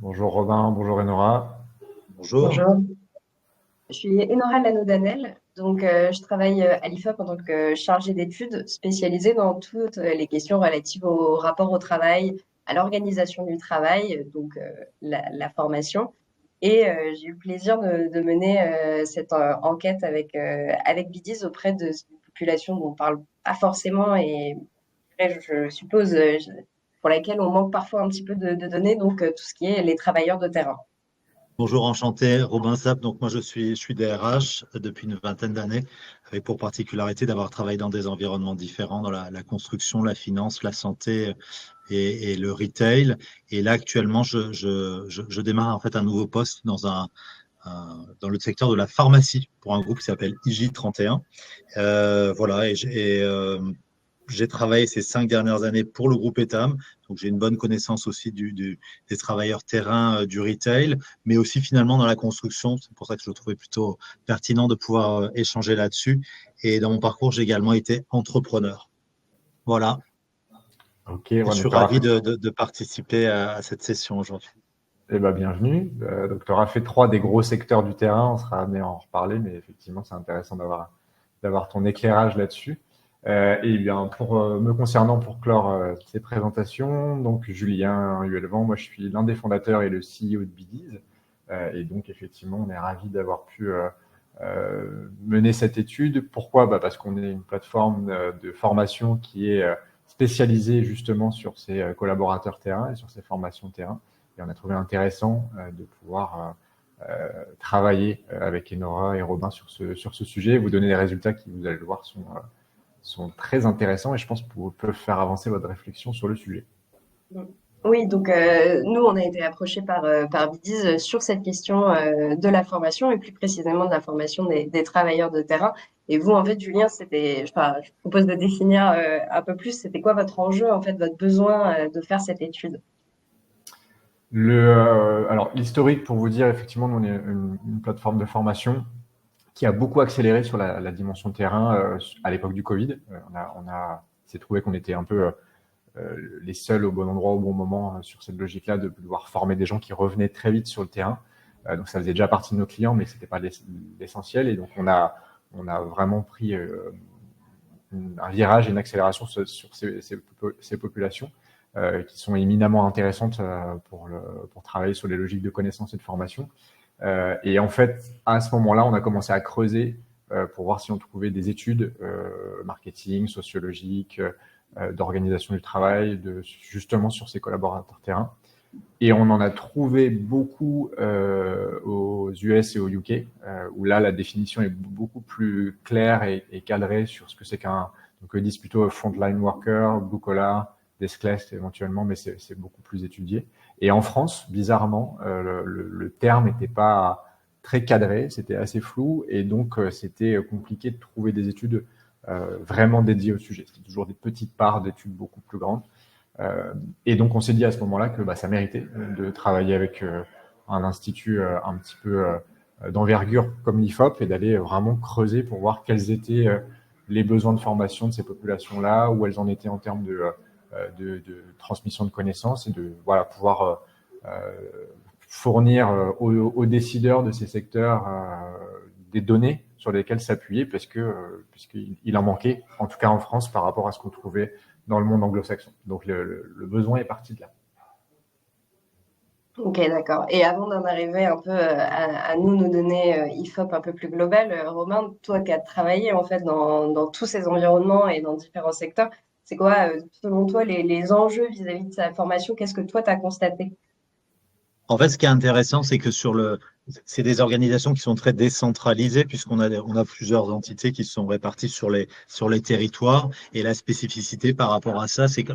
Bonjour Robin, bonjour Enora. Bonjour. Bonjour, je suis Enora Lano-Danel. Donc, je travaille à l'IFOP en tant que chargée d'études spécialisée dans toutes les questions relatives au rapport au travail, à l'organisation du travail, donc la formation. Et j'ai eu le plaisir de mener cette enquête avec BIDIS auprès de cette population dont on parle pas forcément et je suppose pour laquelle on manque parfois un petit peu de données, donc tout ce qui est les travailleurs de terrain. Bonjour, enchanté, Robin Sapp. Donc moi je suis DRH depuis une vingtaine d'années, avec pour particularité d'avoir travaillé dans des environnements différents, dans la construction, la finance, la santé et le retail. Et là actuellement je démarre en fait un nouveau poste dans le secteur de la pharmacie pour un groupe qui s'appelle IJ31. Voilà, j'ai travaillé ces 5 dernières années pour le groupe Etam, donc j'ai une bonne connaissance aussi des travailleurs terrain du retail, mais aussi finalement dans la construction. C'est pour ça que je le trouvais plutôt pertinent de pouvoir échanger là-dessus. Et dans mon parcours, j'ai également été entrepreneur. Voilà, Ok, et je ouais, suis donc tu auras ravi fait, de participer à cette session aujourd'hui. eh ben, bienvenue. Donc tu auras fait trois des gros secteurs du terrain, on sera amené à en reparler, mais effectivement c'est intéressant d'avoir ton éclairage là-dessus. Et bien pour me concernant pour clore ces présentations, donc Julien Huelvan, moi je suis l'un des fondateurs et le CEO de Bidiz. Et donc effectivement on est ravi d'avoir pu mener cette étude. Pourquoi? Parce qu'on est une plateforme de formation qui est spécialisée justement sur ses collaborateurs terrain et sur ses formations terrain. Et on a trouvé intéressant de pouvoir travailler avec Enora et Robin sur ce sujet. Vous donner des résultats qui, vous allez le voir, sont très intéressants et je pense peuvent faire avancer votre réflexion sur le sujet. Mm. Oui, donc nous, on a été approchés par Bidiz sur cette question de la formation et plus précisément de la formation des travailleurs de terrain. Et vous, en fait, Julien, enfin, je vous propose de définir un peu plus, c'était quoi votre enjeu, en fait, votre besoin de faire cette étude? Alors, l'historique, pour vous dire, effectivement, nous, on est une plateforme de formation qui a beaucoup accéléré sur la dimension terrain à l'époque du Covid. C'est trouvé qu'on était un peu les seuls au bon endroit au bon moment sur cette logique-là de pouvoir former des gens qui revenaient très vite sur le terrain. Donc ça faisait déjà partie de nos clients, mais c'était pas l'essentiel. Et donc on a vraiment pris un virage et une accélération sur ces populations qui sont éminemment intéressantes pour travailler sur les logiques de connaissance et de formation. Et en fait, à ce moment-là, on a commencé à creuser pour voir si on trouvait des études marketing, sociologiques, d'organisation du travail, justement sur ces collaborateurs terrain. Et on en a trouvé beaucoup aux US et au UK, où là, la définition est beaucoup plus claire et cadrée sur ce que c'est qu'un, donc ils disent plutôt frontline worker, blue collar, deskless éventuellement, mais c'est beaucoup plus étudié. Et en France, bizarrement, le terme n'était pas très cadré, c'était assez flou, et donc c'était compliqué de trouver des études vraiment dédiées au sujet. C'était toujours des petites parts d'études beaucoup plus grandes. Et donc, on s'est dit à ce moment-là que ça méritait de travailler avec un institut un petit peu d'envergure comme l'IFOP et d'aller vraiment creuser pour voir quels étaient les besoins de formation de ces populations-là, où elles en étaient en termes de transmission de connaissances et de pouvoir fournir aux décideurs de ces secteurs des données sur lesquelles s'appuyer puisqu'il en manquait, en tout cas en France, par rapport à ce qu'on trouvait dans le monde anglo-saxon. Donc le besoin est parti de là. Ok, d'accord. Et avant d'en arriver un peu à nous donner IFOP un peu plus global, Romain, toi qui as travaillé en fait dans tous ces environnements et dans différents secteurs, c'est quoi, selon toi, les enjeux vis-à-vis de sa formation? Qu'est-ce que toi, tu as constaté? En fait, ce qui est intéressant, c'est que c'est des organisations qui sont très décentralisées puisqu'on a plusieurs entités qui sont réparties sur les territoires. Et la spécificité par rapport à ça, c'est que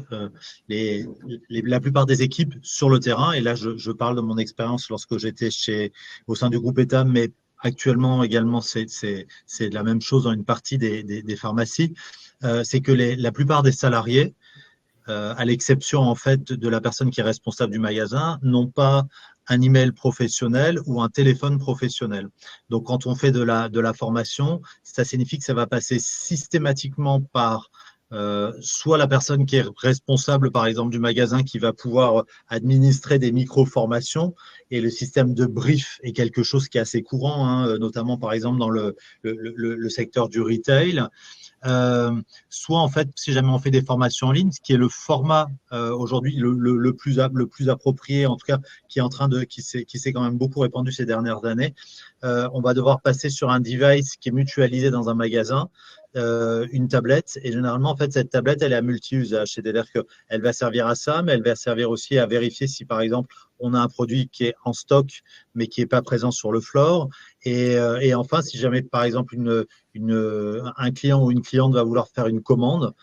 la plupart des équipes sur le terrain, et là, je parle de mon expérience lorsque j'étais au sein du groupe État, mais actuellement également, c'est la même chose dans une partie des pharmacies, c'est que la plupart des salariés, à l'exception en fait de la personne qui est responsable du magasin, n'ont pas un email professionnel ou un téléphone professionnel. Donc, quand on fait de la formation, ça signifie que ça va passer systématiquement par soit la personne qui est responsable, par exemple, du magasin qui va pouvoir administrer des micro-formations. Et le système de brief est quelque chose qui est assez courant, hein, notamment, par exemple, dans le secteur du retail. Soit en fait, si jamais on fait des formations en ligne, ce qui est le format aujourd'hui le plus approprié, en tout cas, qui s'est quand même beaucoup répandu ces dernières années, on va devoir passer sur un device qui est mutualisé dans un magasin, une tablette. Et généralement, en fait, cette tablette, elle est à multi-usage. C'est-à-dire qu'elle va servir à ça, mais elle va servir aussi à vérifier si, par exemple, on a un produit qui est en stock, mais qui n'est pas présent sur le floor. Et enfin, si jamais, par exemple, un client ou une cliente va vouloir faire une commande,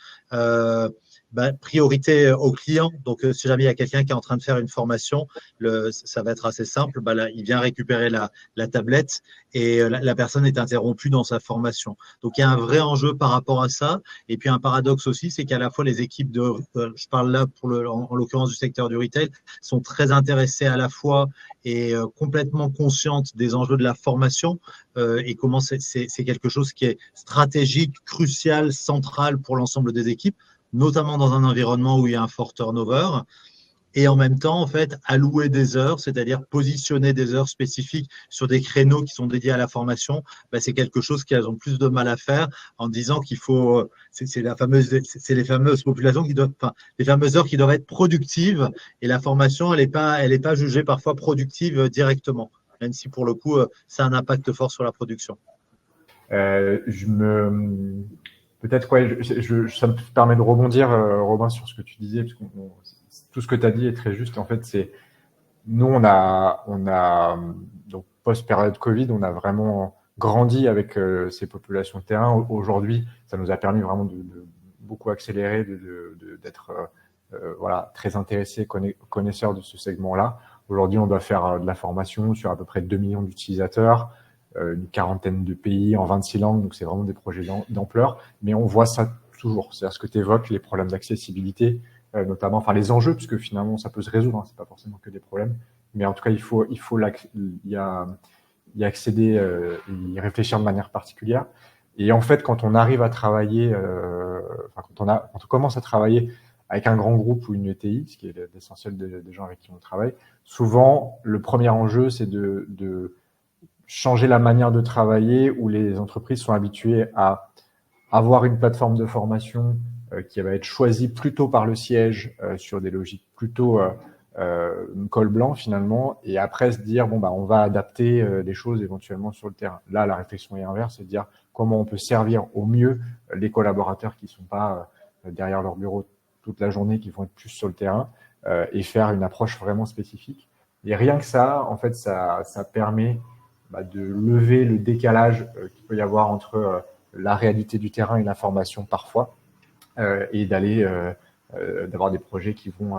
priorité au client. Donc, si jamais il y a quelqu'un qui est en train de faire une formation, ça va être assez simple. Là, il vient récupérer la tablette et la personne est interrompue dans sa formation. Donc, il y a un vrai enjeu par rapport à ça. Et puis, un paradoxe aussi, c'est qu'à la fois les équipes je parle là en l'occurrence du secteur du retail, sont très intéressées à la fois et complètement conscientes des enjeux de la formation et comment c'est quelque chose qui est stratégique, crucial, central pour l'ensemble des équipes, notamment dans un environnement où il y a un fort turnover. Et en même temps, en fait, allouer des heures, c'est-à-dire positionner des heures spécifiques sur des créneaux qui sont dédiés à la formation, c'est quelque chose qu'elles ont plus de mal à faire en disant qu'il faut, c'est les fameuses populations qui doivent, enfin, les fameuses heures qui doivent être productives et la formation, elle est pas jugée parfois productive directement, même si pour le coup, ça a un impact fort sur la production. Peut-être, ouais, ça me permet de rebondir, Robin, sur ce que tu disais, parce que tout ce que tu as dit est très juste. En fait, nous, on a donc post-période Covid, on a vraiment grandi avec ces populations de terrain. Aujourd'hui, ça nous a permis vraiment de beaucoup accélérer, d'être voilà, très intéressés, connaisseurs de ce segment-là. Aujourd'hui, on doit faire de la formation sur à peu près 2 millions d'utilisateurs, une quarantaine de pays en 26 langues, donc c'est vraiment des projets d'ampleur. Mais on voit ça toujours, c'est-à-dire ce que tu évoques, les problèmes d'accessibilité, notamment, enfin les enjeux, puisque finalement ça peut se résoudre, hein, c'est pas forcément que des problèmes. Mais en tout cas, il faut y accéder, y réfléchir de manière particulière. Et en fait, quand on arrive à travailler, quand on commence à travailler avec un grand groupe ou une ETI, ce qui est l'essentiel des gens avec qui on travaille, souvent le premier enjeu, c'est de changer la manière de travailler, où les entreprises sont habituées à avoir une plateforme de formation qui va être choisie plutôt par le siège sur des logiques plutôt col blanc finalement, et après se dire on va adapter les choses éventuellement sur le terrain. Là, la réflexion est inverse, c'est de dire comment on peut servir au mieux les collaborateurs qui sont pas derrière leur bureau toute la journée, qui vont être plus sur le terrain et faire une approche vraiment spécifique. Et rien que ça, en fait, ça permet de lever le décalage qu'il peut y avoir entre la réalité du terrain et l'information parfois, et d'avoir des projets qui vont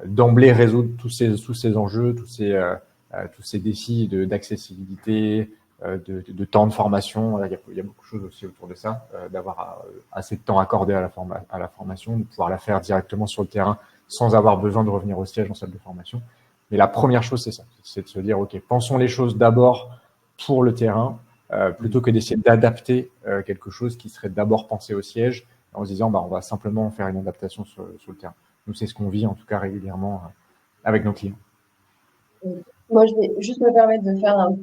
d'emblée résoudre tous ces enjeux, tous ces défis d'accessibilité, de temps de formation. Il y a beaucoup de choses aussi autour de ça, d'avoir assez de temps accordé à la formation, de pouvoir la faire directement sur le terrain sans avoir besoin de revenir au siège en salle de formation. Mais la première chose, c'est ça, c'est de se dire, OK, pensons les choses d'abord pour le terrain, plutôt que d'essayer d'adapter quelque chose qui serait d'abord pensé au siège, en se disant, on va simplement faire une adaptation sur le terrain. Nous, c'est ce qu'on vit, en tout cas, régulièrement avec nos clients. Moi, je vais juste me permettre de faire un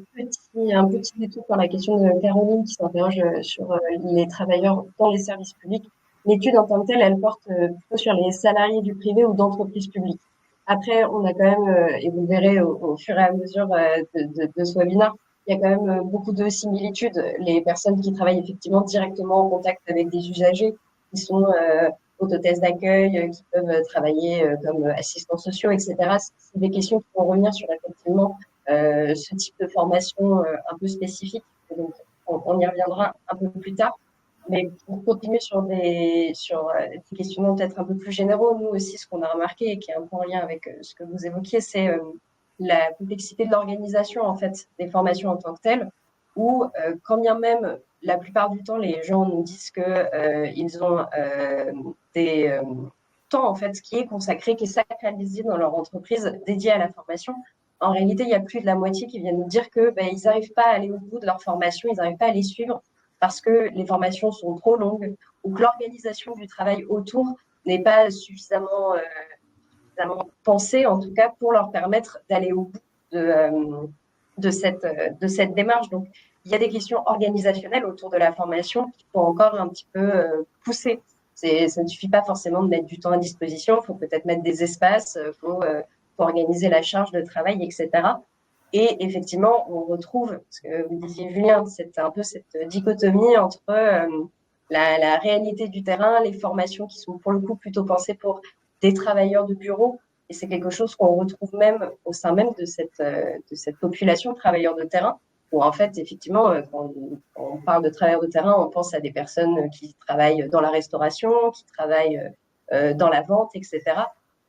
petit détour sur la question de Caroline qui s'interroge sur les travailleurs dans les services publics. L'étude en tant que telle, elle porte plutôt sur les salariés du privé ou d'entreprises publiques. Après, on a quand même, et vous verrez au fur et à mesure de ce webinaire, il y a quand même beaucoup de similitudes. Les personnes qui travaillent effectivement directement en contact avec des usagers, qui sont autotests d'accueil, qui peuvent travailler comme assistants sociaux, etc. C'est des questions qui vont revenir sur effectivement ce type de formation un peu spécifique. Donc, on y reviendra un peu plus tard. Mais pour continuer sur des questionnements peut-être un peu plus généraux, nous aussi, ce qu'on a remarqué et qui est un peu en lien avec ce que vous évoquiez, c'est la complexité de l'organisation en fait des formations en tant que telles, où quand bien même la plupart du temps les gens nous disent que ils ont des temps en fait qui est consacré, qui est sacralisé dans leur entreprise dédié à la formation. En réalité, il y a plus de la moitié qui viennent nous dire que ils n'arrivent pas à aller au bout de leur formation, ils n'arrivent pas à les suivre parce que les formations sont trop longues ou que l'organisation du travail autour n'est pas suffisamment pensée, en tout cas, pour leur permettre d'aller au bout de cette démarche. Donc, il y a des questions organisationnelles autour de la formation qu'il faut encore un petit peu pousser. Ça ne suffit pas forcément de mettre du temps à disposition, il faut peut-être mettre des espaces, faut organiser la charge de travail, etc. Et effectivement, on retrouve, ce que vous disiez Julien, c'est un peu cette dichotomie entre la réalité du terrain, les formations qui sont pour le coup plutôt pensées pour des travailleurs de bureau. Et c'est quelque chose qu'on retrouve même au sein même de cette population de travailleurs de terrain, où en fait, effectivement, quand on parle de travailleurs de terrain, on pense à des personnes qui travaillent dans la restauration, qui travaillent dans la vente, etc.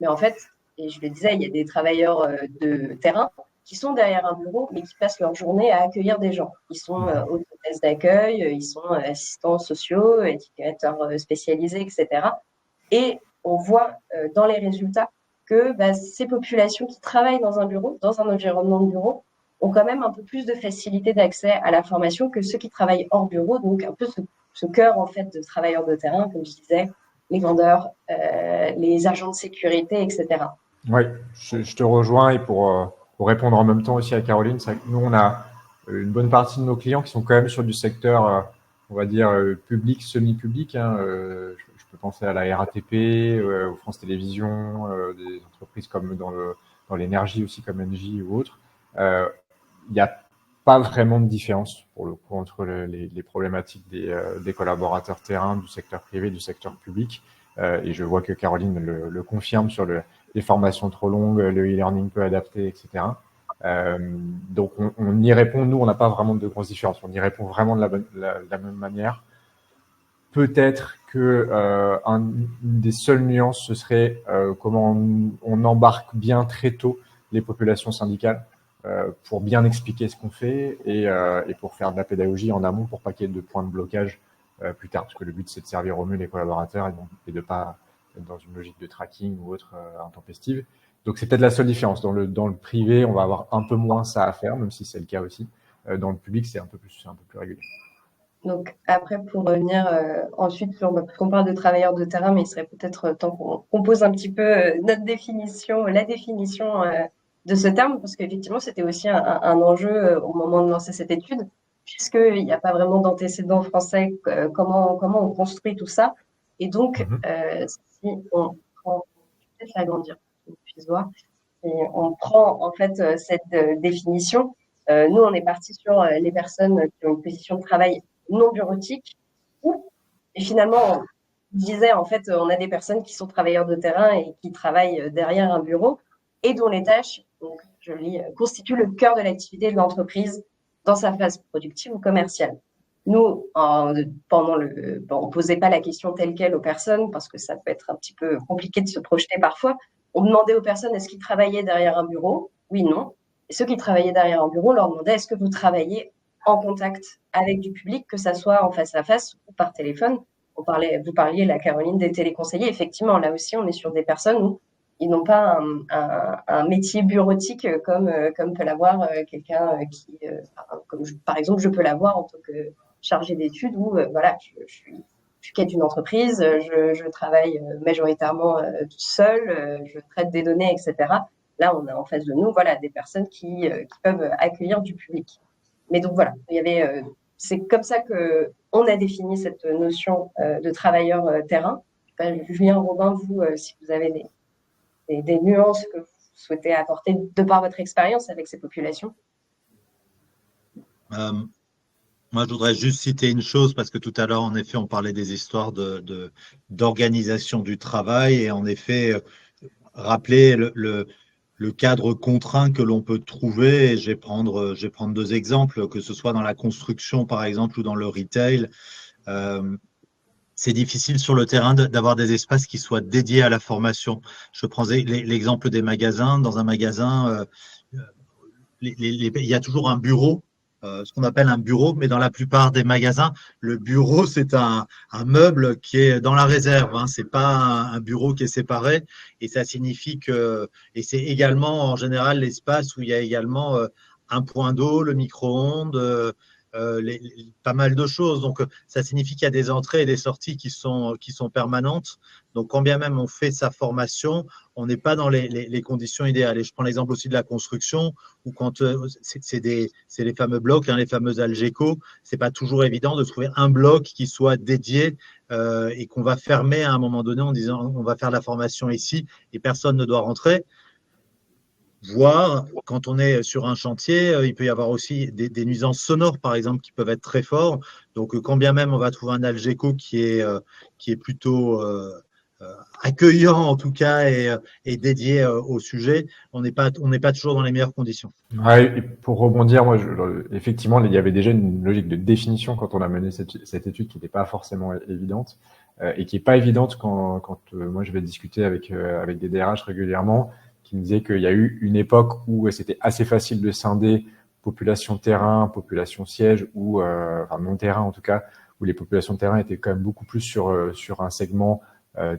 Mais en fait, et je le disais, il y a des travailleurs de terrain qui sont derrière un bureau, mais qui passent leur journée à accueillir des gens. Ils sont hôtesses d'accueil, ils sont assistants sociaux, éducateurs spécialisés, etc. Et on voit dans les résultats que ces populations qui travaillent dans un bureau, dans un environnement de bureau, ont quand même un peu plus de facilité d'accès à la formation que ceux qui travaillent hors bureau, donc un peu ce cœur en fait de travailleurs de terrain, comme je disais, les vendeurs, les agents de sécurité, etc. Oui, je te rejoins et pour répondre en même temps aussi à Caroline, nous on a une bonne partie de nos clients qui sont quand même sur du secteur, on va dire, public, semi-public. Hein, je peux penser à la RATP, aux France Télévisions, des entreprises comme dans l'énergie aussi comme Engie ou autres. Il n'y a pas vraiment de différence pour le coup entre les problématiques des collaborateurs terrain, du secteur privé, du secteur public. Et je vois que Caroline le confirme sur les formations trop longues, le e-learning peu adapté, etc. Donc on y répond, nous on n'a pas vraiment de grosses différences, on y répond vraiment de la même manière. Peut-être que une des seules nuances, ce serait comment on embarque bien très tôt les populations syndicales pour bien expliquer ce qu'on fait et pour faire de la pédagogie en amont pour pas qu'il y ait de points de blocage plus tard. Parce que le but, c'est de servir au mieux les collaborateurs et de pas être dans une logique de tracking ou autre intempestive. Donc, c'est peut-être la seule différence. Dans le privé, on va avoir un peu moins ça à faire, même si c'est le cas aussi. Dans le public, c'est un peu plus régulier. Donc après, pour revenir ensuite sur, parce qu'on parle de travailleurs de terrain, mais il serait peut-être temps qu'on pose un petit peu notre définition, la définition de ce terme, parce qu'effectivement, c'était aussi un enjeu au moment de lancer cette étude, puisqu'il n'y a pas vraiment d'antécédent français, comment on construit tout ça. Et donc, si on prend, je vais peut-être l'agrandir pour qu'on puisse voir, et on prend en fait cette définition, nous, on est parti sur les personnes qui ont une position de travail non bureautique. Et finalement, on disait, en fait, on a des personnes qui sont travailleurs de terrain et qui travaillent derrière un bureau et dont les tâches, donc, je lis, constituent le cœur de l'activité de l'entreprise dans sa phase productive ou commerciale. Nous, on ne posait pas la question telle quelle aux personnes parce que ça peut être un petit peu compliqué de se projeter parfois. On demandait aux personnes est-ce qu'ils travaillaient derrière un bureau? Oui, non. Et ceux qui travaillaient derrière un bureau, on leur demandait est-ce que vous travaillez en contact avec du public, que ça soit en face à face ou par téléphone. Vous parliez, la Caroline, des téléconseillers. Effectivement, là aussi, on est sur des personnes où ils n'ont pas un métier bureautique comme peut l'avoir quelqu'un qui, par exemple, je peux l'avoir en tant que chargé d'études où voilà, je suis quête d'une entreprise, je travaille majoritairement toute seule, je traite des données, etc. Là, on a en face de nous voilà, des personnes qui peuvent accueillir du public. Mais donc voilà, c'est comme ça que on a défini cette notion de travailleur terrain. Julien, Robin, vous, si vous avez des nuances que vous souhaitez apporter de par votre expérience avec ces populations. Moi, je voudrais juste citer une chose parce que tout à l'heure, en effet, on parlait des histoires d'organisation du travail et en effet, rappeler le cadre contraint que l'on peut trouver. Et je vais prendre deux exemples, que ce soit dans la construction, par exemple, ou dans le retail. C'est difficile sur le terrain d'avoir des espaces qui soient dédiés à la formation. Je prends l'exemple des magasins. Dans un magasin, il y a toujours un bureau, ce qu'on appelle un bureau, mais dans la plupart des magasins, le bureau, c'est un meuble qui est dans la réserve. Hein. Ce n'est pas un bureau qui est séparé. Et ça signifie que, et c'est également en général l'espace où il y a également un point d'eau, le micro-ondes, pas mal de choses. Donc, ça signifie qu'il y a des entrées et des sorties qui sont permanentes. Donc, quand bien même on fait sa formation, on n'est pas dans les conditions idéales. Et je prends l'exemple aussi de la construction, où quand c'est les fameux blocs, les fameux Algeco, c'est pas toujours évident de trouver un bloc qui soit dédié et qu'on va fermer à un moment donné en disant on va faire la formation ici et personne ne doit rentrer. Voire, quand on est sur un chantier, il peut y avoir aussi des nuisances sonores, par exemple, qui peuvent être très fortes. Donc, quand bien même on va trouver un Algeco qui est plutôt accueillant, en tout cas, et dédié au sujet, on n'est pas toujours dans les meilleures conditions. Ouais, et pour rebondir, moi, effectivement, il y avait déjà une logique de définition quand on a mené cette étude qui n'était pas forcément évidente et qui n'est pas évidente quand moi je vais discuter avec des DRH régulièrement qui me disaient qu'il y a eu une époque où c'était assez facile de scinder population terrain, population siège ou enfin non terrain en tout cas, où les populations de terrain étaient quand même beaucoup plus sur un segment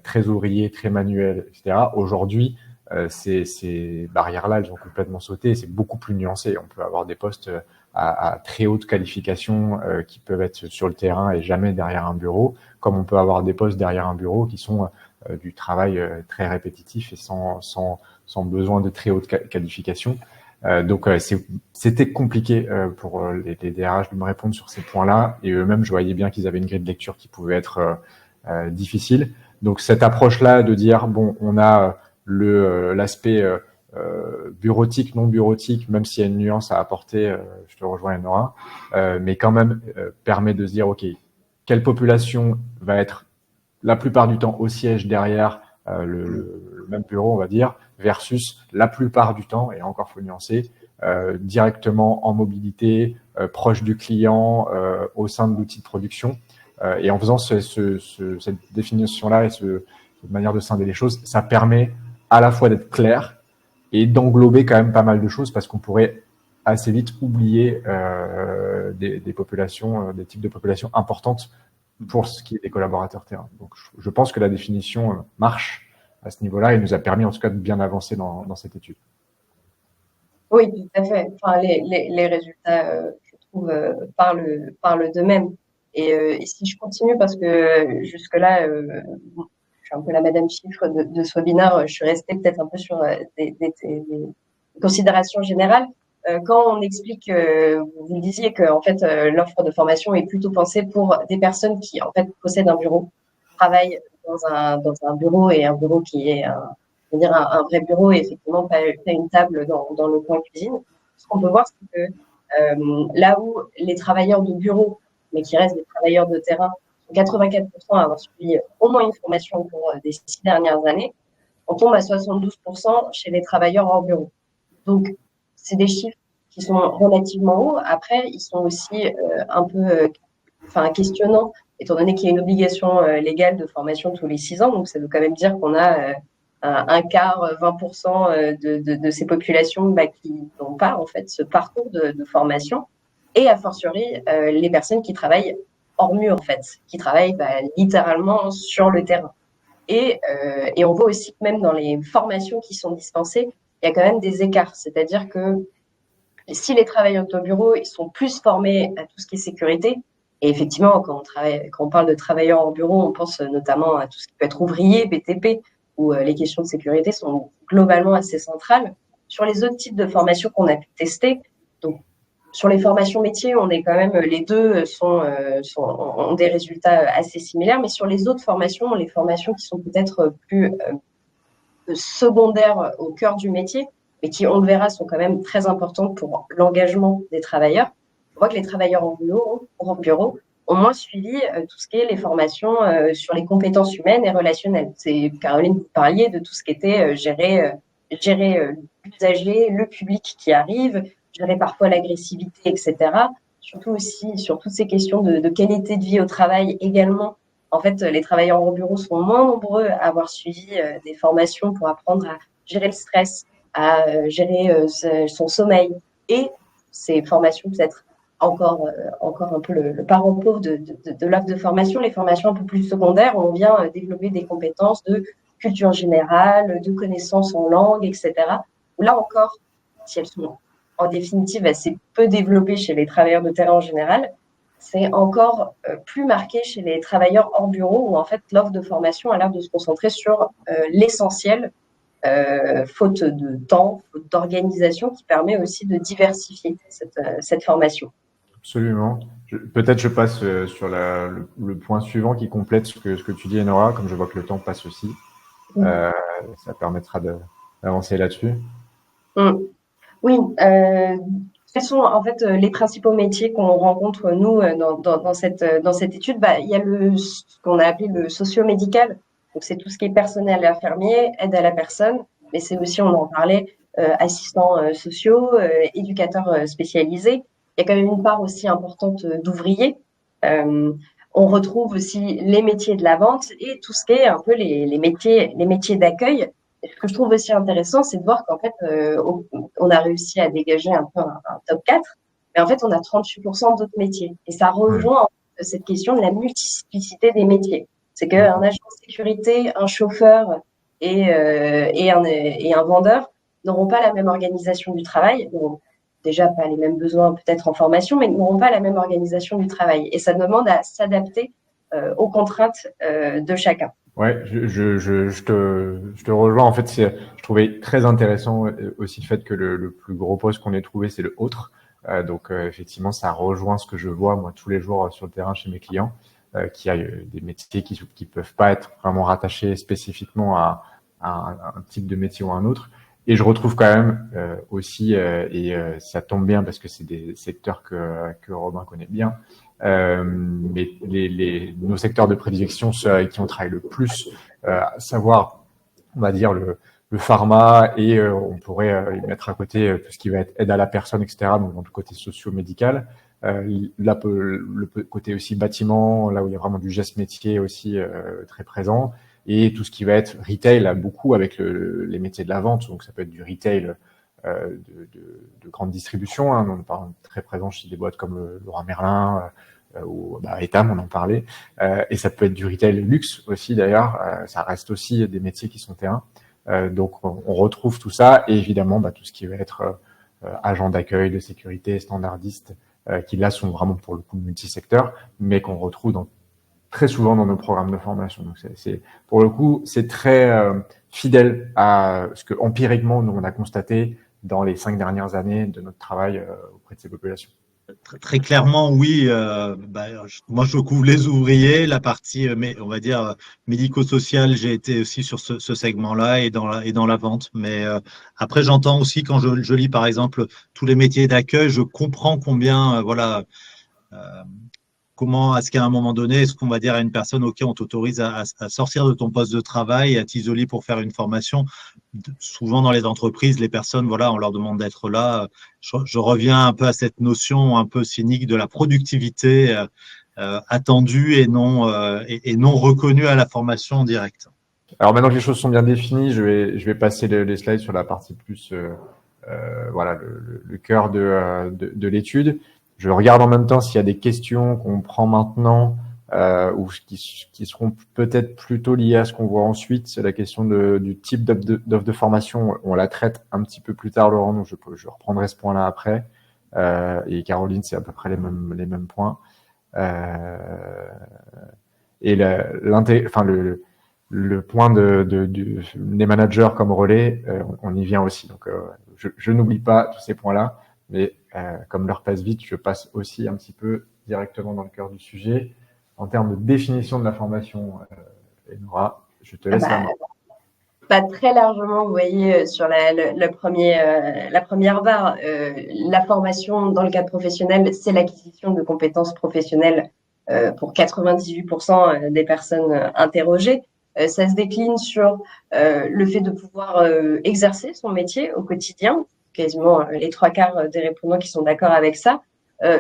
très ouvrier, très manuel, etc. Aujourd'hui, ces barrières-là, elles ont complètement sauté. C'est beaucoup plus nuancé. On peut avoir des postes à très haute qualification qui peuvent être sur le terrain et jamais derrière un bureau, comme on peut avoir des postes derrière un bureau qui sont du travail très répétitif et sans besoin de très haute qualification. Donc c'était compliqué pour les DRH de me répondre sur ces points-là, et eux-mêmes, je voyais bien qu'ils avaient une grille de lecture qui pouvait être difficile. Donc cette approche-là de dire bon, on a l'aspect bureautique, non bureautique, même s'il y a une nuance à apporter, je te rejoins Nora, mais quand même permet de se dire ok, quelle population va être la plupart du temps au siège derrière le même bureau, on va dire, versus la plupart du temps, et encore faut nuancer, directement en mobilité, proche du client, au sein de l'outil de production. Et en faisant cette définition-là et cette manière de scinder les choses, ça permet à la fois d'être clair et d'englober quand même pas mal de choses, parce qu'on pourrait assez vite oublier des populations, des types de populations importantes pour ce qui est des collaborateurs terrain. Donc je pense que la définition marche à ce niveau-là et nous a permis en tout cas de bien avancer dans cette étude. Oui, tout à fait. Enfin, les résultats, je trouve, parlent d'eux-mêmes. Et si je continue, parce que jusque-là, je suis un peu la madame chiffre de ce webinaire, je suis restée peut-être un peu sur des considérations générales. Quand on explique, vous le disiez, que en fait l'offre de formation est plutôt pensée pour des personnes qui en fait possèdent un bureau, travaillent dans un bureau, et un bureau qui est je veux dire un vrai bureau, et effectivement pas une table dans le coin cuisine. Ce qu'on peut voir, c'est que là où les travailleurs de bureau, mais qui restent des travailleurs de terrain, 84% à avoir suivi au moins une formation au cours des 6 dernières années, on tombe à 72% chez les travailleurs hors bureau. Donc, c'est des chiffres qui sont relativement hauts. Après, ils sont aussi un peu questionnants, étant donné qu'il y a une obligation légale de formation tous les 6 ans. Donc, ça veut quand même dire qu'on a un quart, 20% de ces populations qui n'ont pas en fait ce parcours de formation. Et a fortiori, les personnes qui travaillent hors mur, en fait, qui travaillent littéralement sur le terrain. Et on voit aussi que même dans les formations qui sont dispensées, il y a quand même des écarts. C'est-à-dire que si les travailleurs de bureau, ils sont plus formés à tout ce qui est sécurité, et effectivement, quand on parle de travailleurs en bureau, on pense notamment à tout ce qui peut être ouvrier, BTP, où les questions de sécurité sont globalement assez centrales. Sur les autres types de formations qu'on a pu tester, donc sur les formations métiers, on est quand même, les deux ont des résultats assez similaires, mais sur les autres formations, les formations qui sont peut-être plus secondaires au cœur du métier, mais qui, on le verra, sont quand même très importantes pour l'engagement des travailleurs. On voit que les travailleurs en bureau ont moins suivi tout ce qui est les formations sur les compétences humaines et relationnelles. C'est, Caroline, vous parliez de tout ce qui était gérer l'usager, le public qui arrive, gérer parfois l'agressivité, etc. Surtout aussi sur toutes ces questions de qualité de vie au travail également. En fait, les travailleurs en bureau sont moins nombreux à avoir suivi des formations pour apprendre à gérer le stress, à gérer son sommeil. Et ces formations peut-être encore un peu le parent pauvre de l'offre de formation, les formations un peu plus secondaires, on vient développer des compétences de culture générale, de connaissances en langue, etc. Là encore, si elles sont en définitive assez peu développé chez les travailleurs de terrain en général, c'est encore plus marqué chez les travailleurs hors bureau où en fait l'offre de formation a l'air de se concentrer sur l'essentiel, faute de temps, faute d'organisation qui permet aussi de diversifier cette formation. Absolument. Peut-être je passe sur le point suivant qui complète ce que tu dis, Enora, comme je vois que le temps passe aussi. Euh, Ça permettra d'avancer là-dessus. Oui, quels sont en fait les principaux métiers qu'on rencontre nous dans cette étude? Bah, il y a ce qu'on a appelé le socio-médical. Donc c'est tout ce qui est personnel infirmier, aide à la personne, mais c'est aussi, on en parlait, assistants sociaux, éducateurs spécialisés. Il y a quand même une part aussi importante d'ouvriers. Euh, on retrouve aussi les métiers de la vente et tout ce qui est un peu les métiers d'accueil. Et ce que je trouve aussi intéressant, c'est de voir qu'en fait, on a réussi à dégager un peu un top 4, mais en fait, on a 38% d'autres métiers. Et ça rejoint en fait, cette question de la multiplicité des métiers. C'est qu'un agent de sécurité, un chauffeur et un vendeur n'auront pas la même organisation du travail, n'auront déjà pas les mêmes besoins peut-être en formation, mais n'auront pas la même organisation du travail. Et ça demande à s'adapter aux contraintes de chacun. Ouais, je te rejoins. En fait, je trouvais très intéressant aussi le fait que le plus gros poste qu'on ait trouvé, c'est le autre. Donc, effectivement, ça rejoint ce que je vois, moi, tous les jours sur le terrain chez mes clients, qu'il y a des métiers qui peuvent pas être vraiment rattachés spécifiquement à un type de métier ou à un autre. Et je retrouve quand même aussi, ça tombe bien parce que c'est des secteurs que Robin connaît bien, mais nos secteurs de prédilection, ceux avec qui on travaille le plus, à savoir, on va dire, le pharma et on pourrait mettre à côté tout ce qui va être aide à la personne, etc., donc dans le côté socio-médical. Là, le côté aussi bâtiment, là où il y a vraiment du geste métier aussi très présent, et tout ce qui va être retail, là, beaucoup avec les métiers de la vente, donc ça peut être du retail de grande distribution, hein, on parle très présent chez des boîtes comme Leroy Merlin, ou Etam, on en parlait, et ça peut être du retail luxe aussi d'ailleurs, ça reste aussi des métiers qui sont terrain. Donc on retrouve tout ça, et évidemment tout ce qui va être agent d'accueil, de sécurité, standardiste, qui là sont vraiment pour le coup multisecteurs, mais qu'on retrouve très souvent dans nos programmes de formation. Donc pour le coup, c'est très fidèle à ce que empiriquement nous on a constaté dans les 5 dernières années de notre travail auprès de ces populations. Très clairement, oui. Moi, je couvre les ouvriers, la partie, on va dire, médico-sociale. J'ai été aussi sur ce segment-là et dans la vente. Mais après, j'entends aussi quand je lis, par exemple, tous les métiers d'accueil, je comprends combien, voilà, comment est-ce qu'à un moment donné, est-ce qu'on va dire à une personne, OK, on t'autorise à sortir de ton poste de travail, à t'isoler pour faire une formation. Souvent dans les entreprises, les personnes, voilà, on leur demande d'être là. Je reviens un peu à cette notion un peu cynique de la productivité attendue et non reconnue à la formation en direct. Alors maintenant que les choses sont bien définies, je vais passer les slides sur la partie plus, voilà, le cœur de l'étude. Je regarde en même temps s'il y a des questions qu'on prend maintenant ou qui seront peut-être plutôt liées à ce qu'on voit ensuite. C'est la question du type d'offre de formation. On la traite un petit peu plus tard, Laurent, donc je reprendrai ce point-là après. Et Caroline, c'est à peu près les mêmes points. Et le point des managers comme relais, on y vient aussi. Donc, je n'oublie pas tous ces points-là, mais comme l'heure passe vite, je passe aussi un petit peu directement dans le cœur du sujet. En termes de définition de la formation, Enora, je te laisse la main. Très largement, vous voyez, sur la première barre, la formation dans le cadre professionnel, c'est l'acquisition de compétences professionnelles pour 98% des personnes interrogées. Ça se décline sur le fait de pouvoir exercer son métier au quotidien, quasiment les 3/4 des répondants qui sont d'accord avec ça,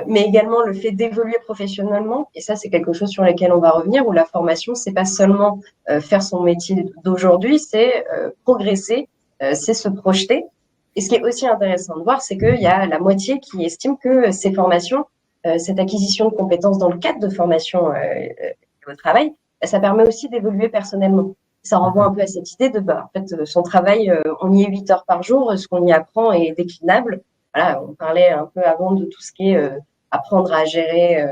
mais également le fait d'évoluer professionnellement, et ça c'est quelque chose sur lequel on va revenir, où la formation, c'est pas seulement faire son métier d'aujourd'hui, c'est progresser, c'est se projeter. Et ce qui est aussi intéressant de voir, c'est qu'il y a la moitié qui estime que ces formations, cette acquisition de compétences dans le cadre de formation au travail, ça permet aussi d'évoluer personnellement. Ça renvoie un peu à cette idée de, en fait, son travail, on y est 8 heures par jour, ce qu'on y apprend est déclinable. voilà, on parlait un peu avant de tout ce qui est apprendre à gérer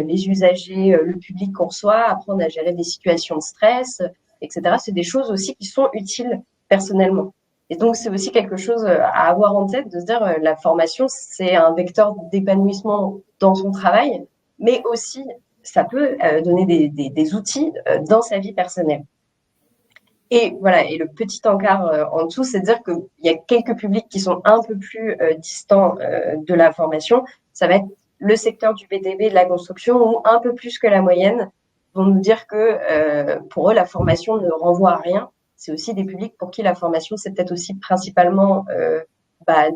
les usagers, le public qu'on reçoit, apprendre à gérer des situations de stress, etc. C'est des choses aussi qui sont utiles personnellement. Et donc, c'est aussi quelque chose à avoir en tête, de se dire la formation, c'est un vecteur d'épanouissement dans son travail, mais aussi, ça peut donner des outils dans sa vie personnelle. Et voilà, et le petit encart en dessous, c'est de dire qu'il y a quelques publics qui sont un peu plus distants de la formation. Ça va être le secteur du BTP, de la construction, où un peu plus que la moyenne vont nous dire que pour eux, la formation ne renvoie à rien. C'est aussi des publics pour qui la formation, c'est peut-être aussi principalement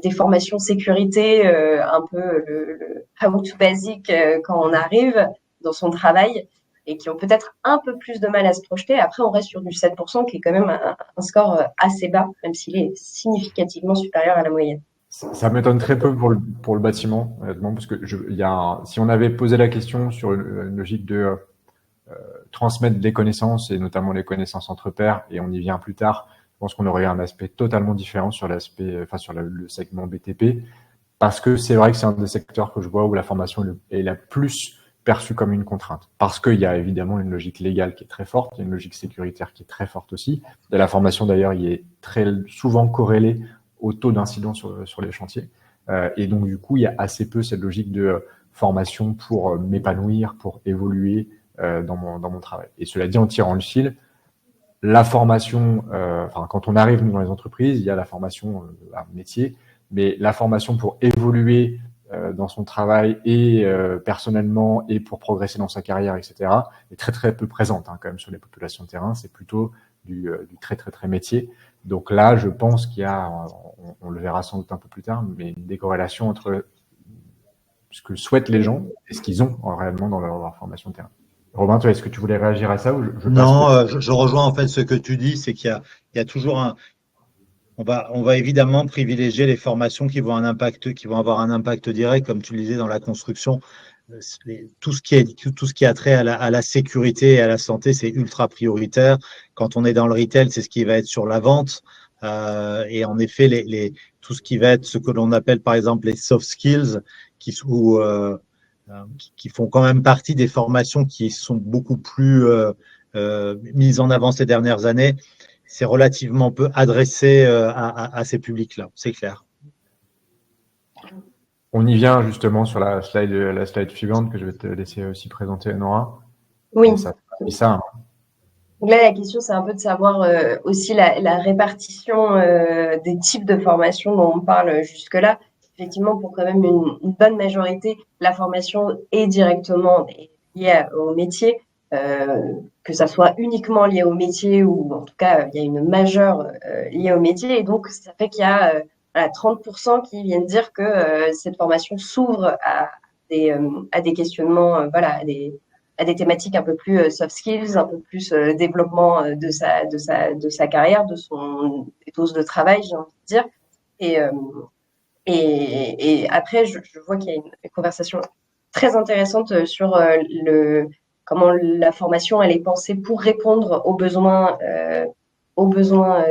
des formations sécurité, un peu le how to basic quand on arrive dans son travail, et qui ont peut-être un peu plus de mal à se projeter. Après, on reste sur du 7%, qui est quand même un score assez bas, même s'il est significativement supérieur à la moyenne. Ça m'étonne très peu pour le bâtiment, honnêtement, parce que si on avait posé la question sur une logique de transmettre des connaissances, et notamment les connaissances entre pairs, et on y vient plus tard, je pense qu'on aurait eu un aspect totalement différent sur sur le segment BTP, parce que c'est vrai que c'est un des secteurs que je vois où la formation est la plus perçue comme une contrainte. Parce qu'il y a évidemment une logique légale qui est très forte, il y a une logique sécuritaire qui est très forte aussi. Et la formation, d'ailleurs, il est très souvent corrélée au taux d'incident sur les chantiers. Et donc, du coup, il y a assez peu cette logique de formation pour m'épanouir, pour évoluer dans mon travail. Et cela dit, en tirant le fil, la formation, quand on arrive dans les entreprises, il y a la formation à métier, mais la formation pour évoluer dans son travail et personnellement et pour progresser dans sa carrière, etc., est très très peu présente quand même sur les populations de terrain. C'est plutôt du très très très métier. Donc là, je pense qu'il y a, on le verra sans doute un peu plus tard, mais une décorrélation entre ce que souhaitent les gens et ce qu'ils ont réellement dans leur formation de terrain. Robin, toi, est-ce que tu voulais réagir à ça ou je passe Non, je rejoins en fait ce que tu dis, c'est il y a toujours on va évidemment privilégier les formations qui vont avoir un impact direct, comme tu le disais dans la construction. Tout ce qui a trait à la sécurité et à la santé, c'est ultra prioritaire. Quand on est dans le retail, c'est ce qui va être sur la vente. Et en effet, tout ce qui va être ce que l'on appelle par exemple les soft skills, qui font quand même partie des formations qui sont beaucoup plus mises en avant ces dernières années, c'est relativement peu adressé à ces publics-là, c'est clair. On y vient justement sur la slide suivante que je vais te laisser aussi présenter, Nora. Oui. Et ça. Donc là, la question, c'est un peu de savoir aussi la répartition des types de formations dont on parle jusque-là. Effectivement, pour quand même une bonne majorité, la formation est directement liée au métier, que ça soit uniquement lié au métier ou en tout cas, il y a une majeure liée au métier. Et donc, ça fait qu'il y a 30% qui viennent dire que cette formation s'ouvre à des questionnements, à des thématiques un peu plus soft skills, un peu plus développement de sa carrière, de son dose de travail, j'ai envie de dire. Et, euh, et après, je vois qu'il y a une conversation très intéressante sur comment la formation elle est pensée pour répondre aux besoins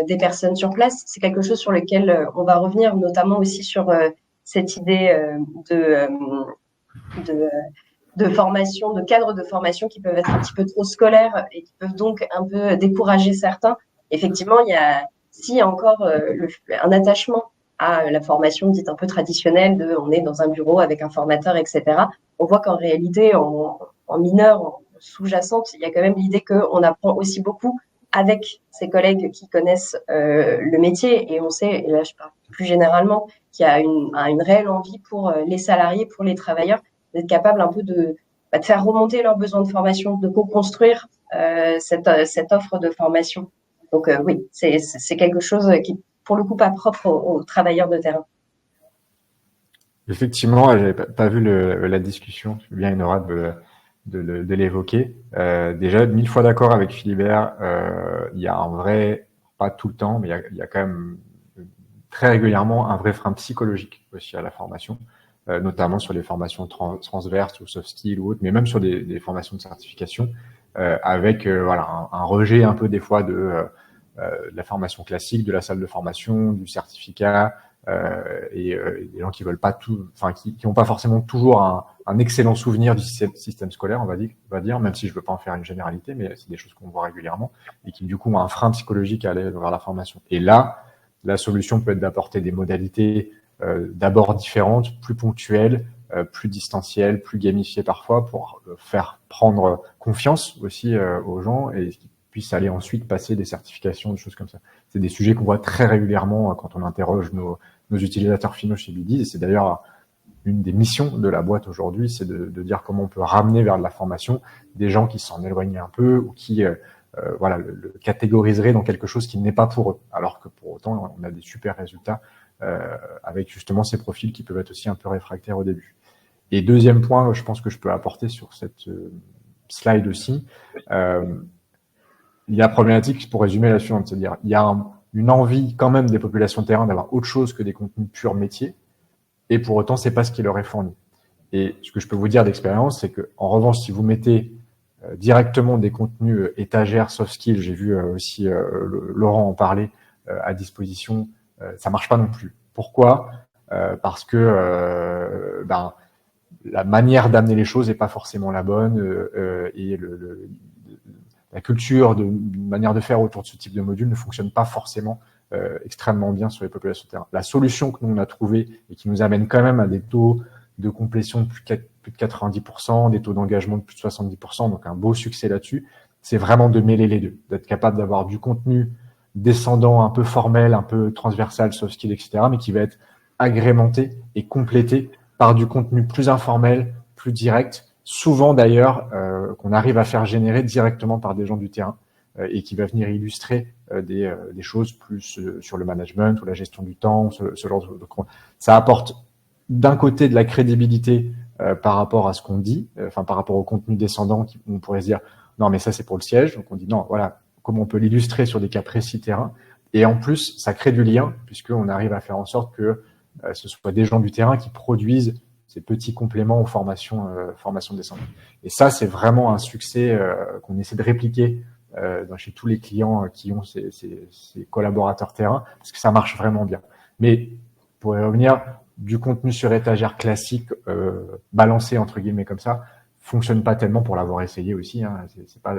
des personnes sur place. C'est quelque chose sur lequel on va revenir, notamment aussi sur cette idée de de formation, de cadres de formation qui peuvent être un petit peu trop scolaires et qui peuvent donc un peu décourager certains. Effectivement, s'il y a encore un attachement à la formation dite un peu traditionnelle on est dans un bureau avec un formateur, etc. On voit qu'en réalité, en mineur, en sous-jacente, il y a quand même l'idée qu'on apprend aussi beaucoup avec ses collègues qui connaissent le métier. Et on sait, et là je parle plus généralement, qu'il y a une réelle envie pour les salariés, pour les travailleurs, d'être capable un peu de faire remonter leurs besoins de formation, de co-construire cette offre de formation. Donc oui, c'est quelque chose qui, pour le coup, pas propre aux travailleurs de terrain. Effectivement, j'avais pas vu la discussion. C'est bien, Nora, de l'évoquer. Déjà, 1000 fois d'accord avec Philibert. Il y a un vrai, pas tout le temps, mais il y a quand même très régulièrement un vrai frein psychologique aussi à la formation, notamment sur les formations transverses ou soft skills ou autres, mais même sur des formations de certification, avec un rejet un peu des fois de la formation classique, de la salle de formation, du certificat, des gens qui veulent pas tout, enfin qui n'ont pas forcément toujours un excellent souvenir du système scolaire, on va dire, même si je veux pas en faire une généralité, mais c'est des choses qu'on voit régulièrement et qui du coup ont un frein psychologique à aller vers la formation. Et là, la solution peut être d'apporter des modalités d'abord différentes, plus ponctuelles, plus distancielles, plus gamifiées parfois, pour faire prendre confiance aussi aux gens et qu'ils puissent aller ensuite passer des certifications, des choses comme ça. C'est des sujets qu'on voit très régulièrement quand on interroge nos utilisateurs finaux chez Biddy, et c'est d'ailleurs une des missions de la boîte aujourd'hui, c'est de dire comment on peut ramener vers de la formation des gens qui s'en éloignent un peu ou qui voilà, le catégoriseraient dans quelque chose qui n'est pas pour eux, alors que pour autant on a des super résultats avec justement ces profils qui peuvent être aussi un peu réfractaires au début. Et deuxième point, je pense que je peux apporter sur cette slide aussi, il y a la problématique, pour résumer la suivante, c'est-à-dire il y a une envie quand même des populations de terrain d'avoir autre chose que des contenus purs métiers, et pour autant c'est pas ce qui leur est fourni. Et ce que je peux vous dire d'expérience, c'est que en revanche, si vous mettez directement des contenus étagères, soft skills, j'ai vu aussi Laurent en parler, à disposition, ça marche pas non plus. Pourquoi ? Parce que la manière d'amener les choses est pas forcément la bonne, et la culture de manière de faire autour de ce type de module ne fonctionne pas forcément extrêmement bien sur les populations de terrain. La solution que nous on a trouvée et qui nous amène quand même à des taux de complétion de plus de 90%, des taux d'engagement de plus de 70%, donc un beau succès là-dessus, c'est vraiment de mêler les deux, d'être capable d'avoir du contenu descendant un peu formel, un peu transversal, soft skill, etc., mais qui va être agrémenté et complété par du contenu plus informel, plus direct, souvent d'ailleurs qu'on arrive à faire générer directement par des gens du terrain et qui va venir illustrer des choses plus sur le management ou la gestion du temps, ce genre de... Ça apporte d'un côté de la crédibilité par rapport à ce qu'on dit, enfin par rapport au contenu descendant, on pourrait se dire non mais ça c'est pour le siège, donc on dit non voilà comment on peut l'illustrer sur des cas précis terrain, et en plus ça crée du lien puisqu'on arrive à faire en sorte que ce soit des gens du terrain qui produisent ces petits compléments aux formations descendantes. Et ça c'est vraiment un succès qu'on essaie de répliquer chez tous les clients qui ont ces collaborateurs terrain, parce que ça marche vraiment bien. Mais pour y revenir, du contenu sur étagère classique, balancé entre guillemets comme ça, fonctionne pas tellement pour l'avoir essayé aussi. Hein. C'est pas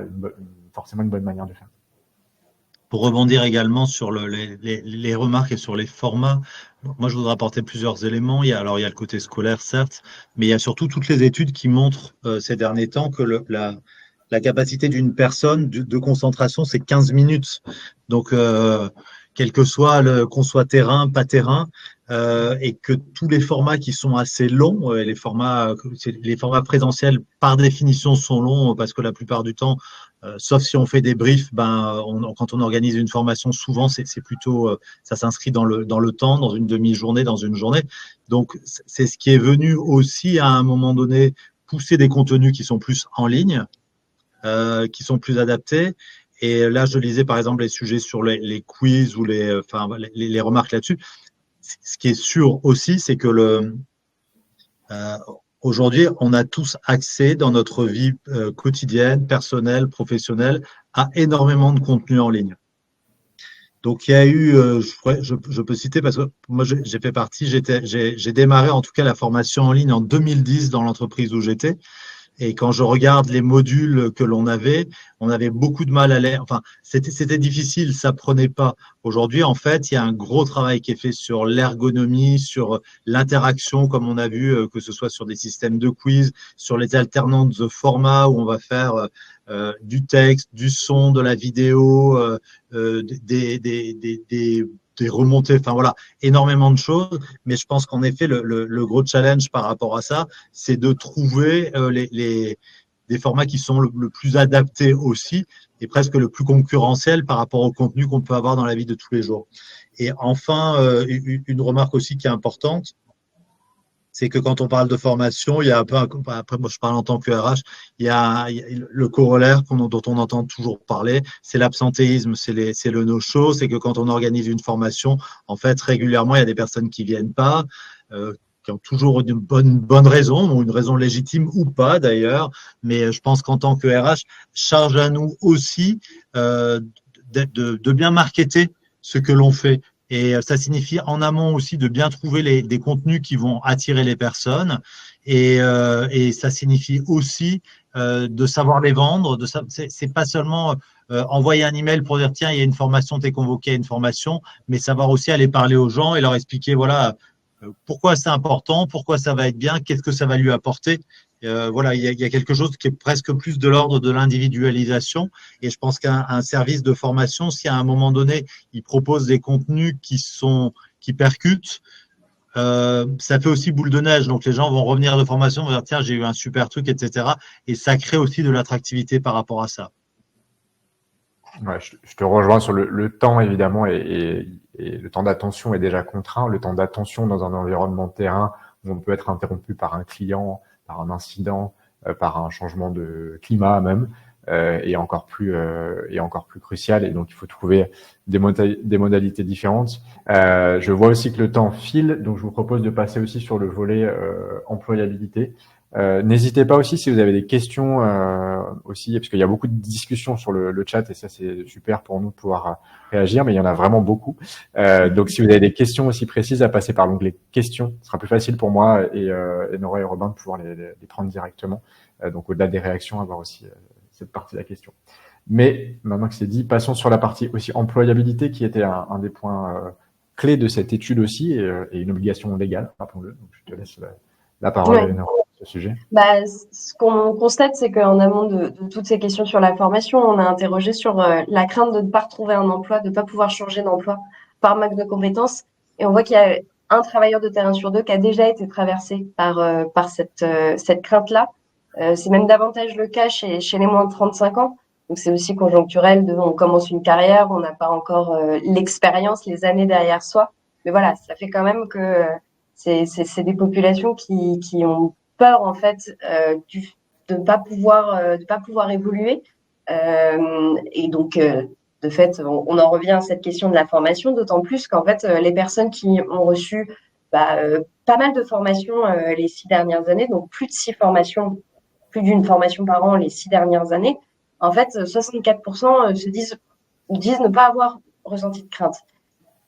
forcément une bonne manière de faire. Pour rebondir également sur les remarques et sur les formats, moi je voudrais apporter plusieurs éléments. Il y a le côté scolaire certes, mais il y a surtout toutes les études qui montrent ces derniers temps que la capacité d'une personne de concentration, c'est 15 minutes. Donc, quel que soit qu'on soit terrain, pas terrain, et que tous les formats qui sont assez longs, les formats présentiels par définition sont longs parce que la plupart du temps, sauf si on fait des briefs, quand on organise une formation, souvent c'est plutôt ça s'inscrit dans le temps, dans une demi-journée, dans une journée. Donc c'est ce qui est venu aussi à un moment donné pousser des contenus qui sont plus en ligne, qui sont plus adaptés. Et là, je lisais par exemple les sujets sur les quiz ou les remarques là-dessus. Ce qui est sûr aussi, c'est que aujourd'hui, on a tous accès dans notre vie quotidienne, personnelle, professionnelle, à énormément de contenu en ligne. Donc, il y a eu, je peux citer parce que moi, j'ai fait partie, j'ai démarré en tout cas la formation en ligne en 2010 dans l'entreprise où j'étais. Et quand je regarde les modules que l'on avait, on avait beaucoup de mal à les... Enfin, c'était difficile, ça prenait pas. Aujourd'hui, en fait, il y a un gros travail qui est fait sur l'ergonomie, sur l'interaction, comme on a vu, que ce soit sur des systèmes de quiz, sur les alternances de formats où on va faire du texte, du son, de la vidéo, des remontées, enfin voilà, énormément de choses. Mais je pense qu'en effet, le gros challenge par rapport à ça, c'est de trouver des formats qui sont le plus adaptés aussi et presque le plus concurrentiel par rapport au contenu qu'on peut avoir dans la vie de tous les jours. Et enfin, une remarque aussi qui est importante, c'est que quand on parle de formation, il y a un peu, après moi je parle en tant que RH, il y a le corollaire dont on entend toujours parler, c'est l'absentéisme, c'est le no-show, c'est que quand on organise une formation, en fait régulièrement il y a des personnes qui viennent pas, qui ont toujours une bonne raison, ou une raison légitime ou pas d'ailleurs, mais je pense qu'en tant que RH, charge à nous aussi de bien marketer ce que l'on fait. Et ça signifie en amont aussi de bien trouver des contenus qui vont attirer les personnes. Et ça signifie aussi de savoir les vendre. C'est pas seulement envoyer un email pour dire tiens, il y a une formation, t'es convoqué à une formation, mais savoir aussi aller parler aux gens et leur expliquer voilà pourquoi c'est important, pourquoi ça va être bien, qu'est-ce que ça va lui apporter. Voilà, il y a quelque chose qui est presque plus de l'ordre de l'individualisation. Et je pense qu'un service de formation, si à un moment donné, il propose des contenus qui percutent, ça fait aussi boule de neige. Donc, les gens vont revenir de formation, vont dire tiens, j'ai eu un super truc, etc. Et ça crée aussi de l'attractivité par rapport à ça. Ouais, je te rejoins sur le temps, évidemment, et le temps d'attention est déjà contraint. Le temps d'attention dans un environnement de terrain où on peut être interrompu par un client, par un incident, par un changement de climat même, est encore plus crucial. Et donc, il faut trouver des modalités différentes. Je vois aussi que le temps file, donc je vous propose de passer aussi sur le volet employabilité. N'hésitez pas aussi si vous avez des questions aussi, parce qu'il y a beaucoup de discussions sur le chat et ça c'est super pour nous de pouvoir réagir, mais il y en a vraiment beaucoup. Donc si vous avez des questions aussi précises à passer par l'onglet questions, ce sera plus facile pour moi et Nora et Robin de pouvoir les prendre directement. Donc au-delà des réactions, avoir aussi cette partie de la question. Mais maintenant que c'est dit, passons sur la partie aussi employabilité qui était un des points clés de cette étude aussi et une obligation légale, rappelons-le. Donc je te laisse la parole, Ouais. Nora. Sujet. Bah, ce qu'on constate, c'est qu'en amont de toutes ces questions sur la formation, on a interrogé sur la crainte de ne pas retrouver un emploi, de ne pas pouvoir changer d'emploi par manque de compétences. Et on voit qu'il y a un travailleur de terrain sur deux qui a déjà été traversé par cette crainte-là. C'est même davantage le cas chez les moins de 35 ans. Donc c'est aussi conjoncturel, on commence une carrière, on n'a pas encore l'expérience, les années derrière soi. Mais voilà, ça fait quand même que c'est des populations qui ont peur en fait de pas pouvoir évoluer et donc de fait on en revient à cette question de la formation, d'autant plus qu'en fait les personnes qui ont reçu pas mal de formations les 6 dernières années, donc plus plus d'une formation par an les 6 dernières années, en fait 64% disent ne pas avoir ressenti de crainte.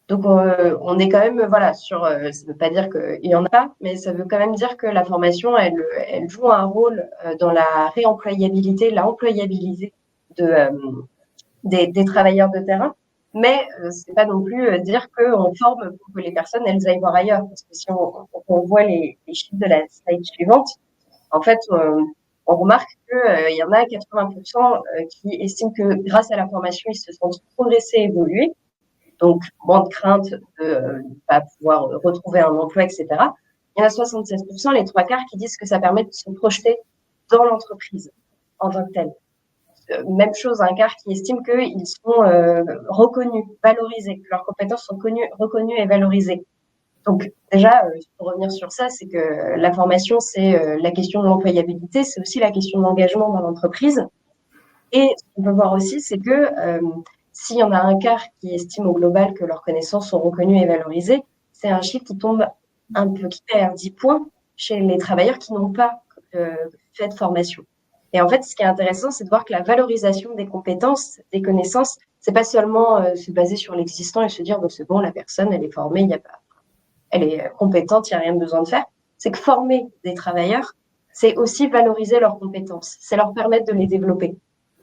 Donc, on est quand même, voilà, ça ne veut pas dire qu'il n'y en a pas, mais ça veut quand même dire que la formation, elle joue un rôle dans la réemployabilité, la employabilité des travailleurs de terrain. Mais c'est pas non plus dire qu'on forme pour que les personnes, elles aillent voir ailleurs. Parce que si on voit les chiffres de la slide suivante, en fait, on remarque qu'il y en a 80% qui estiment que grâce à la formation, ils se sentent progresser, évoluer. Donc moins de crainte de ne pas pouvoir retrouver un emploi, etc. Il y en a 76%, les trois quarts, qui disent que ça permet de se projeter dans l'entreprise en tant que telle. Même chose, un quart qui estime qu'ils sont reconnus, valorisés, que leurs compétences sont reconnues et valorisées. Donc déjà, pour revenir sur ça, c'est que la formation, c'est la question de l'employabilité, c'est aussi la question de l'engagement dans l'entreprise. Et ce qu'on peut voir aussi, c'est que s'il y en a un quart qui estime au global que leurs connaissances sont reconnues et valorisées, c'est un chiffre qui tombe un peu, qui perd 10 points chez les travailleurs qui n'ont pas fait de formation. Et en fait, ce qui est intéressant, c'est de voir que la valorisation des compétences, des connaissances, c'est pas seulement se baser sur l'existant et se dire, c'est bon, la personne, elle est formée, elle est compétente, il n'y a rien de besoin de faire. C'est que former des travailleurs, c'est aussi valoriser leurs compétences, c'est leur permettre de les développer.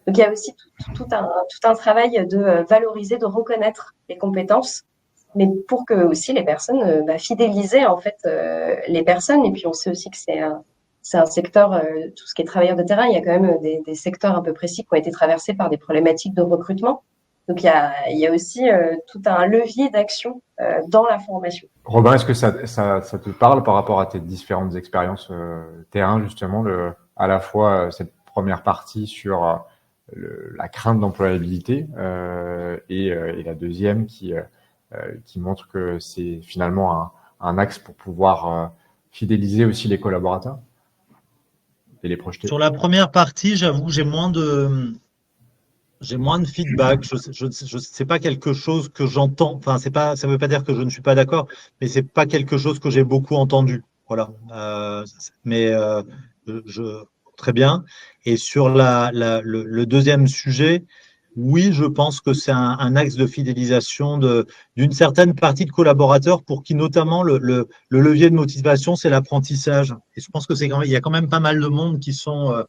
Donc, il y a aussi tout un travail de valoriser, de reconnaître les compétences, mais pour que aussi les personnes fidéliser en fait les personnes. Et puis, on sait aussi que c'est un secteur, tout ce qui est travailleurs de terrain, il y a quand même des secteurs un peu précis qui ont été traversés par des problématiques de recrutement. Donc, il y a aussi tout un levier d'action dans la formation. Robin, est-ce que ça te parle par rapport à tes différentes expériences terrain, justement, à la fois cette première partie sur la crainte d'employabilité et la deuxième qui montre que c'est finalement un axe pour pouvoir fidéliser aussi les collaborateurs et les projeter. Sur la première partie, j'avoue, j'ai moins de feedback. C'est pas quelque chose que j'entends. Enfin, ça veut pas dire que je ne suis pas d'accord, mais c'est pas quelque chose que j'ai beaucoup entendu. Voilà. Très bien. Et sur le deuxième sujet, Oui, je pense que c'est un axe de fidélisation d'une certaine partie de collaborateurs pour qui notamment le levier de motivation, c'est l'apprentissage. Et je pense que il y a quand même pas mal de monde qui sont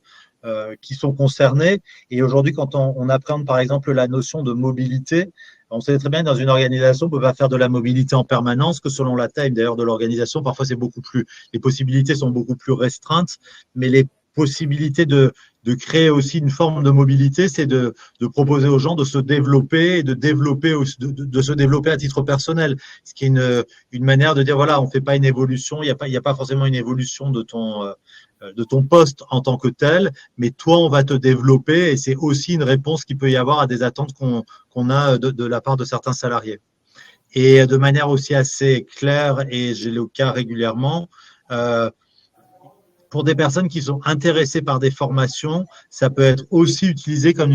concernés. Et aujourd'hui, quand on appréhende par exemple la notion de mobilité, on sait très bien que dans une organisation, on ne peut pas faire de la mobilité en permanence, que selon la taille d'ailleurs de l'organisation, parfois les possibilités sont beaucoup plus restreintes, mais les possibilités de créer aussi une forme de mobilité, c'est de proposer aux gens de se développer et de se développer à titre personnel. Ce qui est une manière de dire, voilà, on ne fait pas une évolution, il n'y a pas forcément une évolution de ton poste en tant que tel, mais toi, on va te développer et c'est aussi une réponse qu'il peut y avoir à des attentes qu'on a de la part de certains salariés. Et de manière aussi assez claire, et j'ai le cas régulièrement, pour des personnes qui sont intéressées par des formations, ça peut être aussi utilisé comme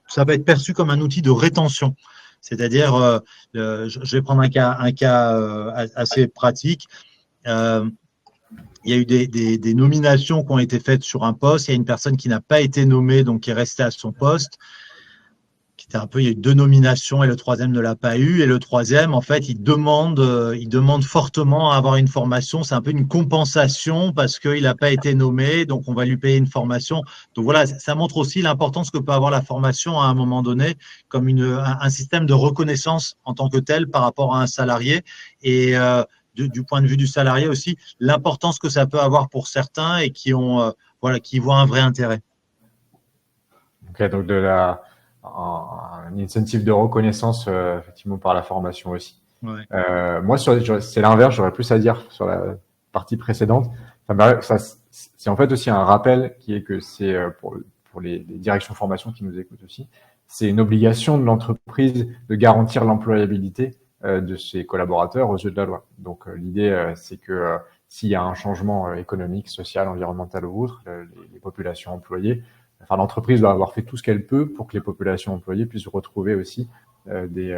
ça peut être perçu comme un outil de rétention. C'est-à-dire, je vais prendre un cas assez pratique. Il y a eu des nominations qui ont été faites sur un poste. Il y a une personne qui n'a pas été nommée, donc qui est restée à son poste. Il y a eu 2 nominations et le troisième ne l'a pas eu. Et le troisième, en fait, il demande fortement à avoir une formation. C'est un peu une compensation parce qu'il n'a pas été nommé, donc on va lui payer une formation. Donc voilà, ça montre aussi l'importance que peut avoir la formation à un moment donné comme un système de reconnaissance en tant que tel par rapport à un salarié. Et du point de vue du salarié aussi, l'importance que ça peut avoir pour certains et qui voient un vrai intérêt. Ok, donc un incentive de reconnaissance effectivement par la formation aussi. Ouais. Moi, c'est l'inverse, j'aurais plus à dire sur la partie précédente. C'est en fait aussi un rappel qui est que c'est pour les directions formation qui nous écoutent aussi, c'est une obligation de l'entreprise de garantir l'employabilité de ses collaborateurs aux yeux de la loi. Donc l'idée, c'est que s'il y a un changement économique, social, environnemental ou autre, les populations employées, enfin, l'entreprise doit avoir fait tout ce qu'elle peut pour que les populations employées puissent retrouver aussi des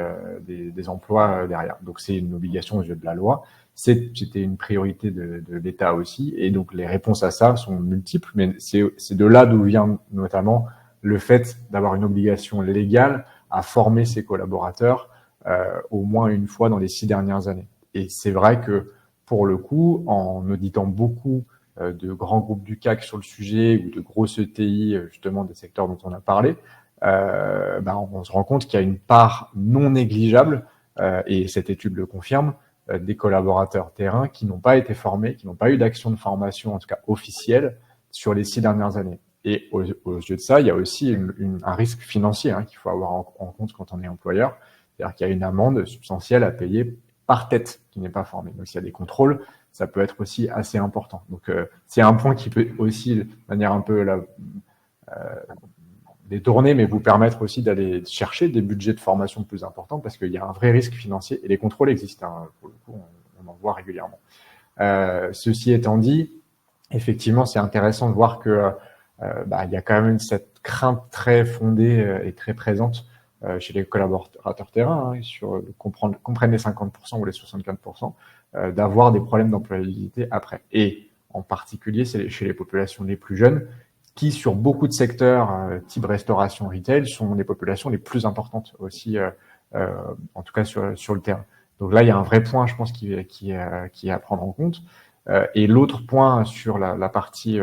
emplois derrière. Donc, c'est une obligation aux yeux de la loi. C'était une priorité de l'État aussi. Et donc, les réponses à ça sont multiples, mais c'est de là d'où vient notamment le fait d'avoir une obligation légale à former ses collaborateurs au moins une fois dans les 6 dernières années. Et c'est vrai que, pour le coup, en auditant beaucoup de grands groupes du CAC sur le sujet ou de grosses ETI, justement des secteurs dont on a parlé, on se rend compte qu'il y a une part non négligeable, et cette étude le confirme, des collaborateurs terrain qui n'ont pas été formés, qui n'ont pas eu d'action de formation, en tout cas officielle, sur les 6 dernières années. Et aux yeux de ça, il y a aussi un risque financier qu'il faut avoir en compte quand on est employeur. C'est-à-dire qu'il y a une amende substantielle à payer par tête qui n'est pas formée. Donc, s'il y a des contrôles, ça peut être aussi assez important. Donc, c'est un point qui peut aussi, de manière un peu détournée, mais vous permettre aussi d'aller chercher des budgets de formation plus importants parce qu'il y a un vrai risque financier et les contrôles existent. Pour le coup, on en voit régulièrement. Ceci étant dit, effectivement, c'est intéressant de voir que il y a quand même cette crainte très fondée et très présente chez les collaborateurs terrain, sur comprennent les 50% ou les 64%, d'avoir des problèmes d'employabilité après. Et en particulier, c'est chez les populations les plus jeunes, qui sur beaucoup de secteurs, type restauration, retail, sont les populations les plus importantes aussi, en tout cas sur le terrain. Donc là, il y a un vrai point, je pense, qui est à prendre en compte. Et l'autre point sur la partie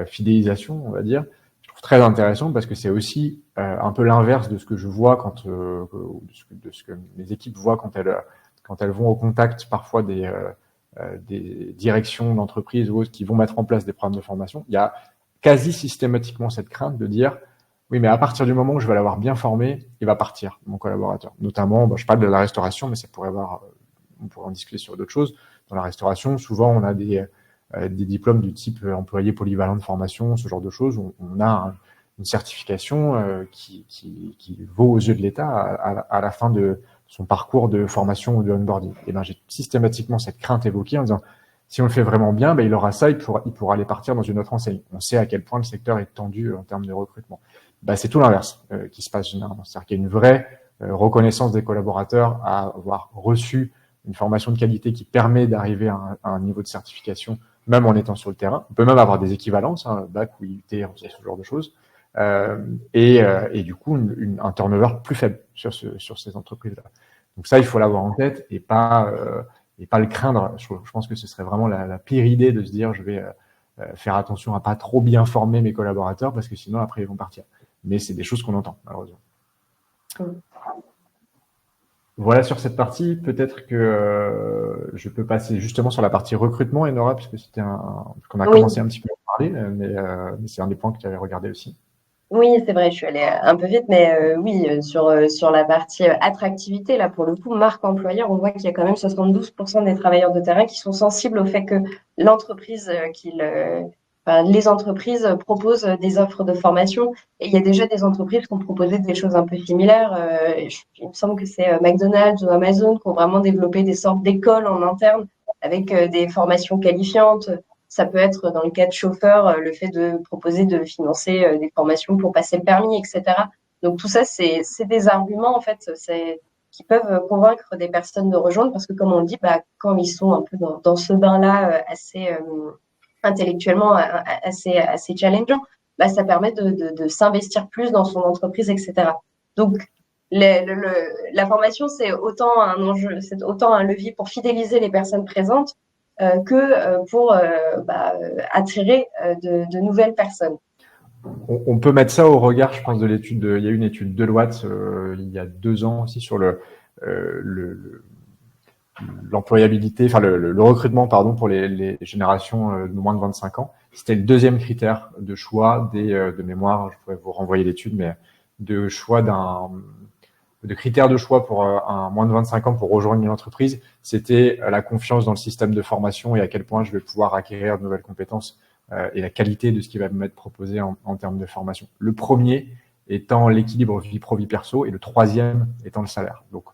fidélisation, on va dire, je trouve très intéressant parce que c'est aussi un peu l'inverse de ce que je vois de ce que mes équipes voient quand elles vont au contact parfois des directions d'entreprise ou autres qui vont mettre en place des programmes de formation. Il y a quasi systématiquement cette crainte de dire oui, mais à partir du moment où je vais l'avoir bien formé, il va partir, mon collaborateur. Notamment, je parle de la restauration, mais on pourrait en discuter sur d'autres choses. Dans la restauration, souvent, on a des diplômes du type employé polyvalent de formation, ce genre de choses. On a une certification qui vaut aux yeux de l'État à la fin de son parcours de formation ou de onboarding. Et j'ai systématiquement cette crainte évoquée en disant si on le fait vraiment bien, il aura ça, il pourra aller partir dans une autre enseigne. On sait à quel point le secteur est tendu en termes de recrutement. C'est tout l'inverse qui se passe généralement. C'est-à-dire qu'il y a une vraie reconnaissance des collaborateurs à avoir reçu une formation de qualité qui permet d'arriver à un niveau de certification, même en étant sur le terrain. On peut même avoir des équivalences, bac ou IUT, ce genre de choses. et du coup un turnover plus faible sur ces entreprises-là. Donc ça, il faut l'avoir en tête et pas le craindre. Je pense que ce serait vraiment la pire idée de se dire je vais faire attention à pas trop bien former mes collaborateurs parce que sinon après ils vont partir. Mais c'est des choses qu'on entend malheureusement. Voilà sur cette partie. Peut-être que je peux passer justement sur la partie recrutement, Enora, puisque c'était qu'on a commencé un petit peu à parler, mais c'est un des points que tu avais regardé aussi. Oui, c'est vrai, je suis allée un peu vite, mais oui, sur la partie attractivité, là, pour le coup, marque employeur, on voit qu'il y a quand même 72% des travailleurs de terrain qui sont sensibles au fait que l'entreprise les entreprises proposent des offres de formation. Et il y a déjà des entreprises qui ont proposé des choses un peu similaires. Il me semble que c'est McDonald's ou Amazon qui ont vraiment développé des sortes d'écoles en interne avec des formations qualifiantes. Ça peut être, dans le cas de chauffeur, le fait de proposer de financer des formations pour passer le permis, etc. Donc tout ça, c'est des arguments en fait, qui peuvent convaincre des personnes de rejoindre parce que comme on le dit, quand ils sont un peu dans ce bain-là assez intellectuellement assez challengeant, ça permet de s'investir plus dans son entreprise, etc. Donc la formation, c'est autant un enjeu, c'est autant un levier pour fidéliser les personnes présentes que pour attirer de nouvelles personnes. On peut mettre ça au regard, je pense, de l'étude. Il y a une étude Deloitte il y a 2 ans aussi sur l'employabilité, enfin le recrutement, pardon, pour les générations de moins de 25 ans. C'était le deuxième critère de choix de mémoire. Je pourrais vous renvoyer l'étude, mais de choix de critères de choix pour un moins de 25 ans pour rejoindre une entreprise, c'était la confiance dans le système de formation et à quel point je vais pouvoir acquérir de nouvelles compétences et la qualité de ce qui va m'être proposé en termes de formation. Le premier étant l'équilibre vie pro-vie perso et le troisième étant le salaire. Donc,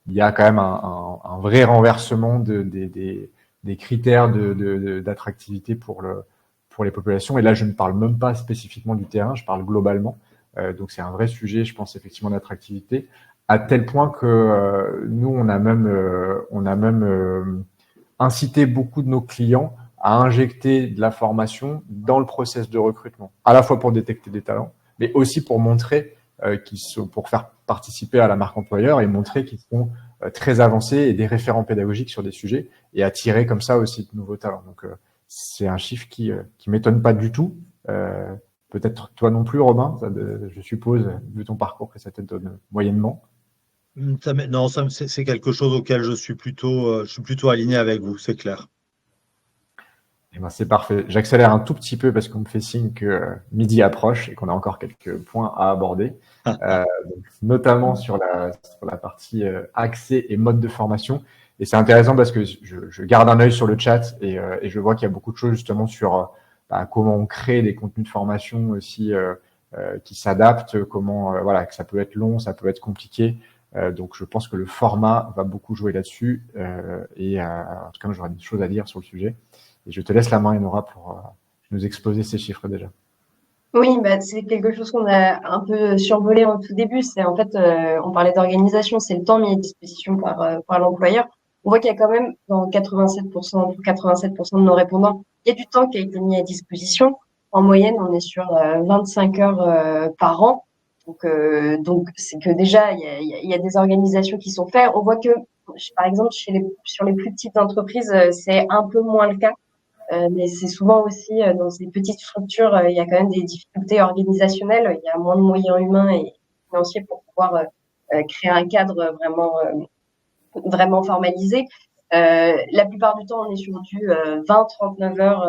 il y a quand même un vrai renversement des critères d'attractivité pour les populations. Et là, je ne parle même pas spécifiquement du terrain, je parle globalement. Donc, c'est un vrai sujet, je pense, effectivement, d'attractivité, à tel point que nous, on a même incité beaucoup de nos clients à injecter de la formation dans le process de recrutement, à la fois pour détecter des talents, mais aussi pour montrer pour faire participer à la marque employeur et montrer qu'ils sont très avancés et des référents pédagogiques sur des sujets et attirer comme ça aussi de nouveaux talents. Donc, c'est un chiffre qui m'étonne pas du tout. Peut-être toi non plus, Robin, je suppose, vu ton parcours, que ça t'étonne moyennement. Non, c'est quelque chose auquel je suis plutôt aligné avec vous, c'est clair. Eh ben, c'est parfait. J'accélère un tout petit peu parce qu'on me fait signe que midi approche et qu'on a encore quelques points à aborder, donc, notamment sur la partie accès et mode de formation. Et c'est intéressant parce que je garde un œil sur le chat et je vois qu'il y a beaucoup de choses justement sur comment on crée des contenus de formation aussi qui s'adaptent, voilà, que ça peut être long, ça peut être compliqué. Donc, je pense que le format va beaucoup jouer là-dessus et en tout cas, j'aurai des choses à dire sur le sujet. Et je te laisse la main, Enora, pour nous exposer ces chiffres déjà. Oui, c'est quelque chose qu'on a un peu survolé en tout début. C'est en fait, on parlait d'organisation, c'est le temps mis à disposition par l'employeur. On voit qu'il y a quand même dans 87%, pour 87% de nos répondants, il y a du temps qui a été mis à disposition. En moyenne, on est sur 25 heures par an. Donc c'est que déjà, il y a des organisations qui sont faites. On voit que, par exemple, sur les plus petites entreprises, c'est un peu moins le cas. Mais c'est souvent aussi dans ces petites structures, il y a quand même des difficultés organisationnelles. Il y a moins de moyens humains et financiers pour pouvoir créer un cadre vraiment formalisé. La plupart du temps, on est sur du 20-39 heures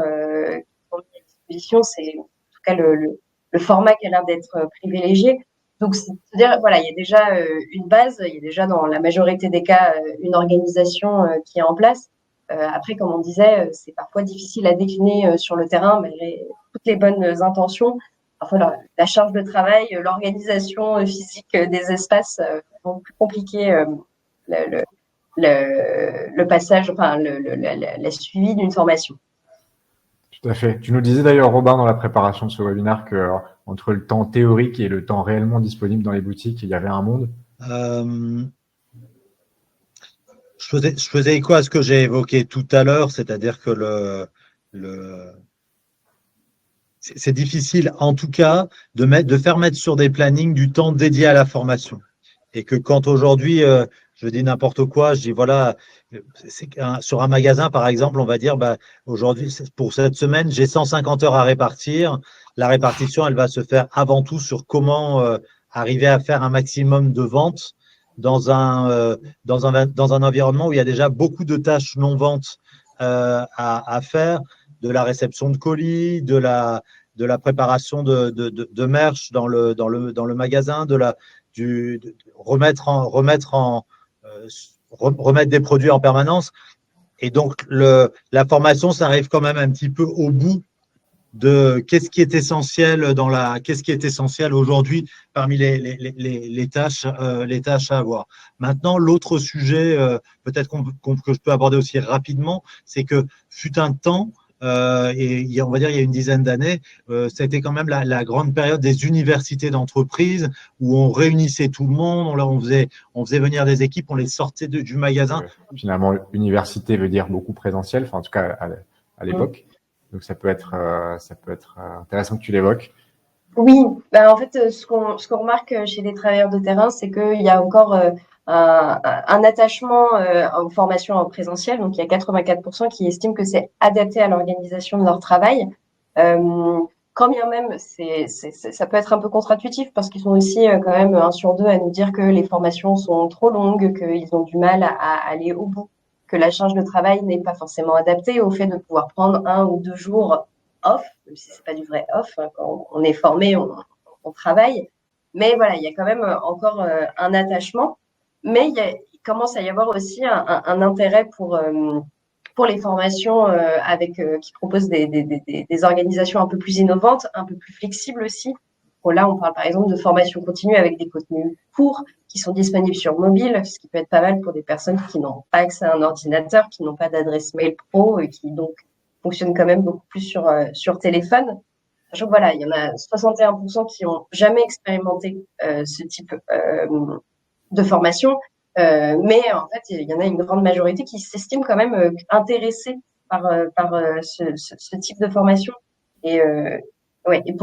qui sont mises à disposition. C'est en tout cas le format qui a l'air d'être privilégié. Donc, c'est-à-dire, voilà, il y a déjà une base, il y a déjà dans la majorité des cas une organisation qui est en place. Après, comme on disait, c'est parfois difficile à décliner sur le terrain, malgré toutes les bonnes intentions. Parfois, la charge de travail, l'organisation physique des espaces sont plus compliquées le passage, enfin, la suivi d'une formation. Tout à fait. Tu nous disais d'ailleurs, Robin, dans la préparation de ce webinaire, que entre le temps théorique et le temps réellement disponible dans les boutiques, il y avait un monde. Je faisais écho à ce que j'ai évoqué tout à l'heure, c'est-à-dire que c'est difficile, en tout cas, de faire mettre sur des plannings du temps dédié à la formation. Et que quand aujourd'hui, je dis n'importe quoi, je dis voilà, sur un magasin, par exemple, on va dire, bah, aujourd'hui, pour cette semaine, j'ai 150 heures à répartir. La répartition, elle va se faire avant tout sur comment arriver à faire un maximum de ventes dans un environnement où il y a déjà beaucoup de tâches non-ventes à faire, de la réception de colis, de la préparation de merch dans le magasin, remettre des produits en permanence. Et donc, la formation, ça arrive quand même un petit peu au bout de qu'est-ce qui est essentiel qu'est-ce qui est essentiel aujourd'hui parmi les tâches à avoir. Maintenant, l'autre sujet, peut-être que je peux aborder aussi rapidement, c'est que fut un temps, et on va dire il y a une dizaine d'années, ça a été quand même la grande période des universités d'entreprise où on réunissait tout le monde, on faisait venir des équipes, on les sortait du magasin. Finalement, université veut dire beaucoup présentiel, enfin en tout cas à l'époque. Donc ça peut être intéressant que tu l'évoques. Oui, bah en fait, ce qu'on remarque chez les travailleurs de terrain, c'est qu'il y a encore un attachement aux formations en présentiel. Donc, il y a 84% qui estiment que c'est adapté à l'organisation de leur travail. Quand bien même, ça peut être un peu contre-intuitif parce qu'ils sont aussi quand même 1 sur 2 à nous dire que les formations sont trop longues, qu'ils ont du mal à aller au bout, que la charge de travail n'est pas forcément adaptée au fait de pouvoir prendre 1 ou 2 jours off, même si c'est pas du vrai off, hein, quand on est formé, on travaille. Mais voilà, il y a quand même encore un attachement. Mais il commence à y avoir aussi un intérêt pour les formations qui proposent des organisations un peu plus innovantes, un peu plus flexibles aussi. Bon, là, on parle par exemple de formation continue avec des contenus courts qui sont disponibles sur mobile, ce qui peut être pas mal pour des personnes qui n'ont pas accès à un ordinateur, qui n'ont pas d'adresse mail pro et qui donc fonctionnent quand même beaucoup plus sur téléphone. Sachant que voilà, il y en a 61% qui ont jamais expérimenté ce type de formation, mais en fait, il y en a une grande majorité qui s'estiment quand même intéressés par ce type de formation. Et ouais, et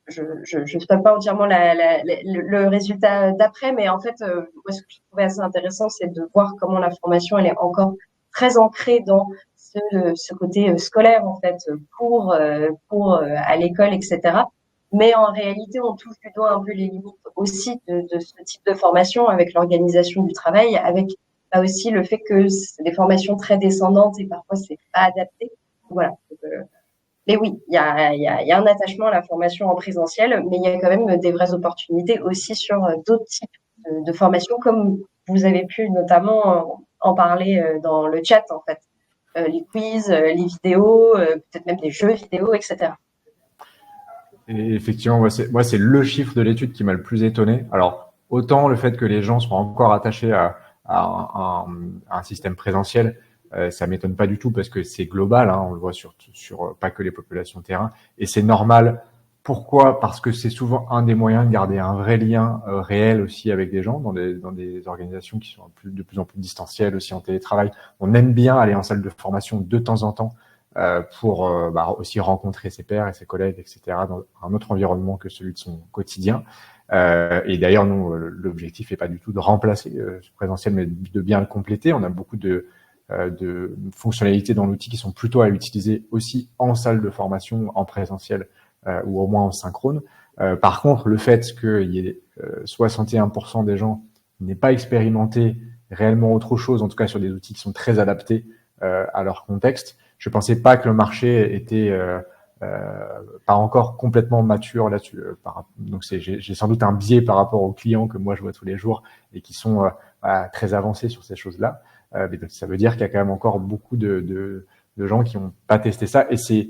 je spoil pas entièrement le résultat d'après, mais en fait, moi, ce que je trouvais assez intéressant, c'est de voir comment la formation, elle est encore très ancrée dans ce côté scolaire, en fait, pour à l'école, etc. Mais en réalité, on touche du doigt un peu les limites aussi de ce type de formation avec l'organisation du travail, avec aussi le fait que c'est des formations très descendantes et parfois c'est pas adapté. Voilà. Mais oui, il y a un attachement à la formation en présentiel, mais il y a quand même des vraies opportunités aussi sur d'autres types de formations, comme vous avez pu notamment en parler dans le chat, en fait. Les quiz, les vidéos, peut-être même des jeux vidéo, etc. Et effectivement, moi, c'est le chiffre de l'étude qui m'a le plus étonné. Alors, autant le fait que les gens soient encore attachés à un système présentiel, ça m'étonne pas du tout parce que c'est global, hein, on le voit sur pas que les populations de terrain, et c'est normal. Pourquoi? Parce que c'est souvent un des moyens de garder un vrai lien réel aussi avec des gens dans des organisations qui sont de plus en plus distancielles, aussi en télétravail. On aime bien aller en salle de formation de temps en temps pour aussi rencontrer ses pairs et ses collègues, etc., dans un autre environnement que celui de son quotidien. Et d'ailleurs, nous, l'objectif n'est pas du tout de remplacer ce présentiel, mais de bien le compléter. On a beaucoup de fonctionnalités dans l'outil qui sont plutôt à utiliser aussi en salle de formation, en présentiel ou au moins en synchrone. Par contre, le fait qu'il y ait 61% des gens n'aient pas expérimenté réellement autre chose, en tout cas sur des outils qui sont très adaptés à leur contexte, je pensais pas que le marché était pas encore complètement mature là-dessus. Donc j'ai sans doute un biais par rapport aux clients que moi je vois tous les jours et qui sont très avancés sur ces choses-là. Mais ça veut dire qu'il y a quand même encore beaucoup de gens qui n'ont pas testé ça. Et c'est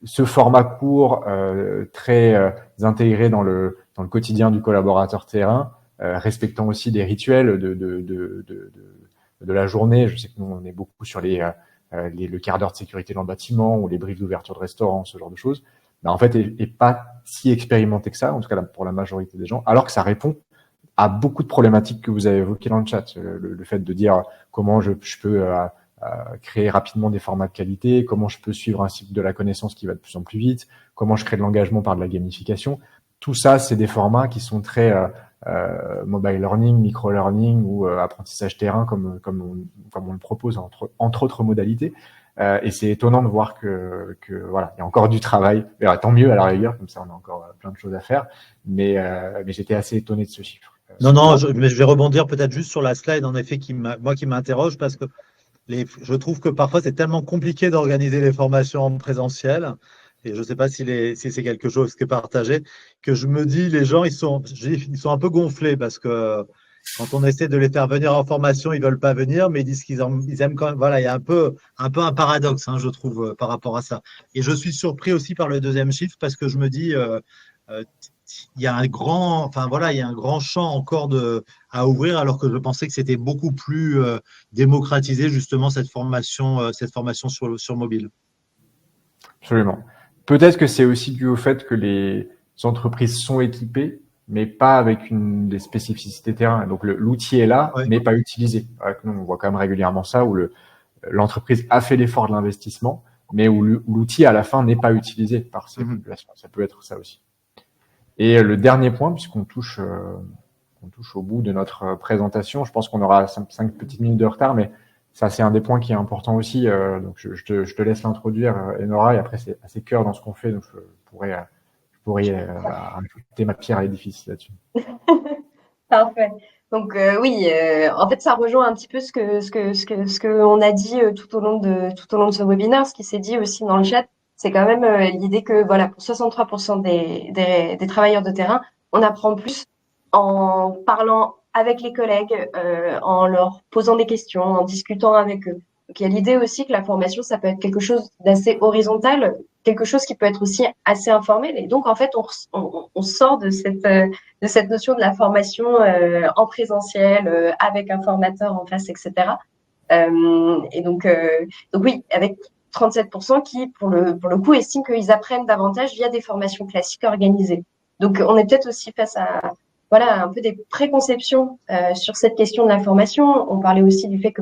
ce format court, très intégré dans le quotidien du collaborateur terrain, respectant aussi des rituels de la journée. Je sais que nous, on est beaucoup sur le quart d'heure de sécurité dans le bâtiment ou les briefs d'ouverture de restaurant, ce genre de choses. Mais en fait, est pas si expérimenté que ça, en tout cas pour la majorité des gens, alors que ça répond à beaucoup de problématiques que vous avez évoquées dans le chat. Le fait de dire comment je peux créer rapidement des formats de qualité, comment je peux suivre un cycle de la connaissance qui va de plus en plus vite, comment je crée de l'engagement par de la gamification. Tout ça, c'est des formats qui sont très mobile learning, micro-learning ou apprentissage terrain comme on le propose entre autres modalités. Et c'est étonnant de voir que voilà, il y a encore du travail. Mais, tant mieux à la rigueur, comme ça on a encore plein de choses à faire. Mais j'étais assez étonné de ce chiffre. Non, mais je vais rebondir peut-être juste sur la slide, en effet, qui m'interroge parce que je trouve que parfois c'est tellement compliqué d'organiser les formations en présentiel, et je ne sais pas si c'est quelque chose qui est partagé, que je me dis, les gens, ils sont un peu gonflés parce que quand on essaie de les faire venir en formation, ils ne veulent pas venir, mais ils disent ils aiment quand même. Voilà, il y a un peu un paradoxe, je trouve, par rapport à ça. Et je suis surpris aussi par le deuxième chiffre parce que je me dis, il y a un grand champ encore à ouvrir, alors que je pensais que c'était beaucoup plus démocratisé, justement, cette formation sur mobile. Absolument. Peut-être que c'est aussi dû au fait que les entreprises sont équipées, mais pas avec des spécificités terrain. Donc l'outil est là, mais pas utilisé. Nous, on voit quand même régulièrement ça, où l'entreprise a fait l'effort de l'investissement, mais où l'outil à la fin n'est pas utilisé par ces populations. Ça peut être ça aussi. Et le dernier point, puisqu'on touche au bout de notre présentation, je pense qu'on aura 5 petites minutes de retard, mais ça, c'est un des points qui est important aussi. Donc, je te laisse l'introduire, Enora, et après, c'est assez cœur dans ce qu'on fait, donc je pourrais ajouter ma pierre à l'édifice là-dessus. Parfait. Donc oui, en fait, ça rejoint un petit peu ce que on a dit tout au long de ce webinaire. Ce qui s'est dit aussi dans le chat, c'est quand même l'idée que voilà, pour 63% des travailleurs de terrain, on apprend plus en parlant avec les collègues, en leur posant des questions, en discutant avec eux. Donc il y a l'idée aussi que la formation, ça peut être quelque chose d'assez horizontal, quelque chose qui peut être aussi assez informel. Et donc en fait, on sort de cette notion de la formation en présentiel, avec un formateur en face, etc. Et donc oui, avec 37% qui, pour le coup, estiment qu'ils apprennent davantage via des formations classiques organisées. Donc, on est peut-être aussi face à voilà un peu des préconceptions sur cette question de la formation. On parlait aussi du fait que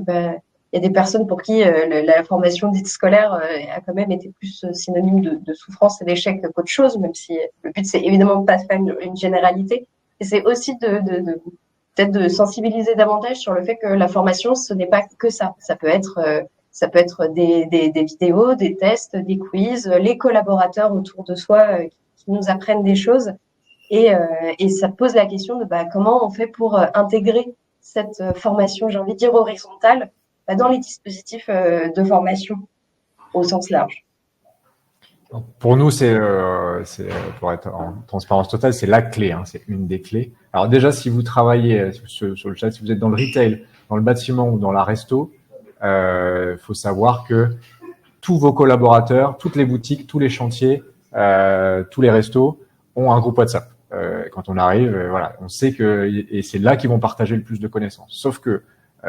il y a des personnes pour qui la formation dite scolaire a quand même été plus synonyme de souffrance et d'échec qu'autre chose, même si le but c'est évidemment pas de faire une généralité. Et c'est aussi peut-être de sensibiliser davantage sur le fait que la formation ce n'est pas que ça. Ça peut être des vidéos, des tests, des quiz, les collaborateurs autour de soi qui nous apprennent des choses. Et ça pose la question de comment on fait pour intégrer cette formation, j'ai envie de dire horizontale, dans les dispositifs de formation au sens large. Pour nous, c'est pour être en transparence totale, c'est la clé, c'est une des clés. Alors déjà, si vous travaillez sur le chat, si vous êtes dans le retail, dans le bâtiment ou dans la resto, faut savoir que tous vos collaborateurs, toutes les boutiques, tous les chantiers, tous les restos ont un groupe WhatsApp. Quand on arrive, voilà, on sait et c'est là qu'ils vont partager le plus de connaissances. Sauf que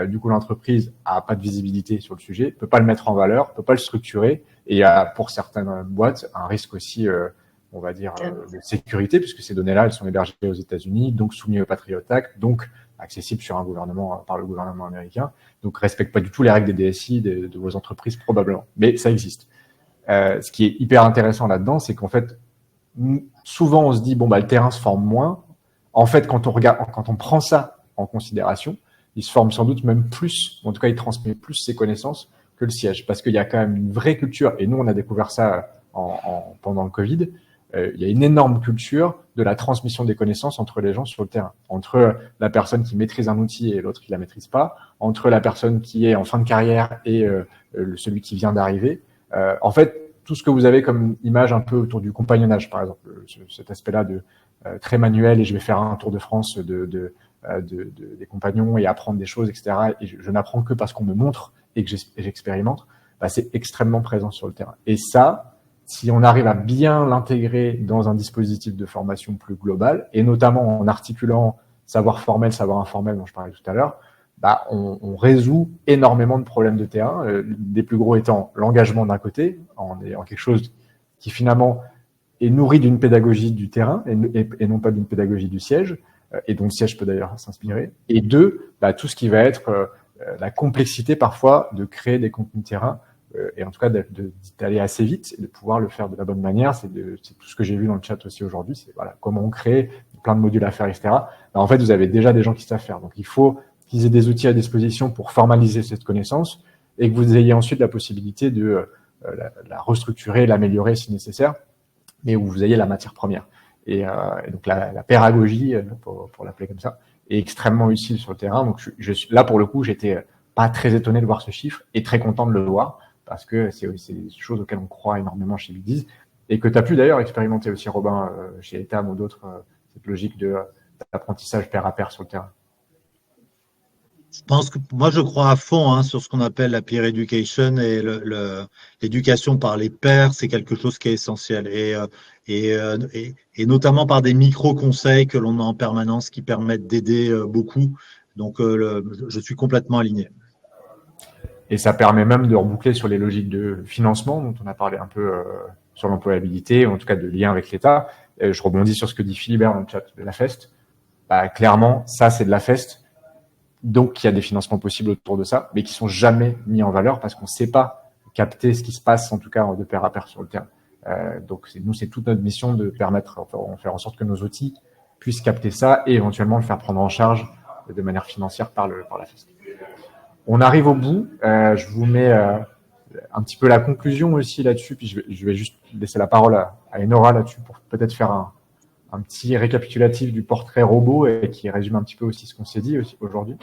du coup, l'entreprise a pas de visibilité sur le sujet, peut pas le mettre en valeur, peut pas le structurer, et il y a pour certaines boîtes un risque aussi, on va dire, de sécurité, puisque ces données-là, elles sont hébergées aux États-Unis, donc soumises au Patriot Act, donc accessibles par le gouvernement américain, donc respectent pas du tout les règles des DSI de vos entreprises probablement, mais ça existe. Ce qui est hyper intéressant là-dedans, c'est qu'en fait, souvent on se dit le terrain se forme moins. En fait, quand on prend ça en considération, il se forme sans doute même plus, en tout cas il transmet plus ses connaissances que le siège, parce qu'il y a quand même une vraie culture, et nous on a découvert ça pendant le Covid, il y a une énorme culture de la transmission des connaissances entre les gens sur le terrain, entre la personne qui maîtrise un outil et l'autre qui la maîtrise pas, entre la personne qui est en fin de carrière et celui qui vient d'arriver. En fait, tout ce que vous avez comme image un peu autour du compagnonnage, par exemple, cet aspect-là de très manuel, et je vais faire un tour de France des compagnons et apprendre des choses, etc. Et je n'apprends que parce qu'on me montre et que j'expérimente, c'est extrêmement présent sur le terrain. Et ça, si on arrive à bien l'intégrer dans un dispositif de formation plus global, et notamment en articulant savoir formel, savoir informel dont je parlais tout à l'heure, on résout énormément de problèmes de terrain, des plus gros étant l'engagement d'un côté, en quelque chose qui finalement est nourri d'une pédagogie du terrain et non pas d'une pédagogie du siège, et dont le siège peut d'ailleurs s'inspirer. Et deux, tout ce qui va être la complexité parfois de créer des contenus terrain et en tout cas d'aller assez vite et de pouvoir le faire de la bonne manière. C'est tout ce que j'ai vu dans le chat aussi aujourd'hui. C'est voilà, comment on crée plein de modules à faire, etc. Alors, en fait, vous avez déjà des gens qui savent faire. Donc, il faut qu'ils aient des outils à disposition pour formaliser cette connaissance et que vous ayez ensuite la possibilité de la restructurer, l'améliorer si nécessaire, mais où vous ayez la matière première. Et donc, la pédagogie, pour l'appeler comme ça, est extrêmement utile sur le terrain. Donc, je suis là, pour le coup, j'étais pas très étonné de voir ce chiffre et très content de le voir parce que c'est des choses auxquelles on croit énormément chez Bigdiz et que tu as pu d'ailleurs expérimenter aussi, Robin, chez Etam ou d'autres, cette logique d'apprentissage pair à pair sur le terrain. Je pense que moi, je crois à fond sur ce qu'on appelle la peer education et l'éducation par les pairs, c'est quelque chose qui est essentiel. Et notamment par des micro-conseils que l'on a en permanence qui permettent d'aider beaucoup. Donc, je suis complètement aligné. Et ça permet même de reboucler sur les logiques de financement dont on a parlé un peu sur l'employabilité, ou en tout cas de lien avec l'État. Je rebondis sur ce que dit Philibert dans le chat de la FEST. Clairement, ça, c'est de la FEST. Donc, il y a des financements possibles autour de ça, mais qui sont jamais mis en valeur parce qu'on ne sait pas capter ce qui se passe, en tout cas de pair à pair sur le terrain. Donc, c'est toute notre mission de faire en sorte que nos outils puissent capter ça et éventuellement le faire prendre en charge de manière financière par la FEST. On arrive au bout. Je vous mets un petit peu la conclusion aussi là-dessus, puis je vais juste laisser la parole à Enora là-dessus pour peut-être faire un petit récapitulatif du portrait robot et qui résume un petit peu aussi ce qu'on s'est dit aujourd'hui.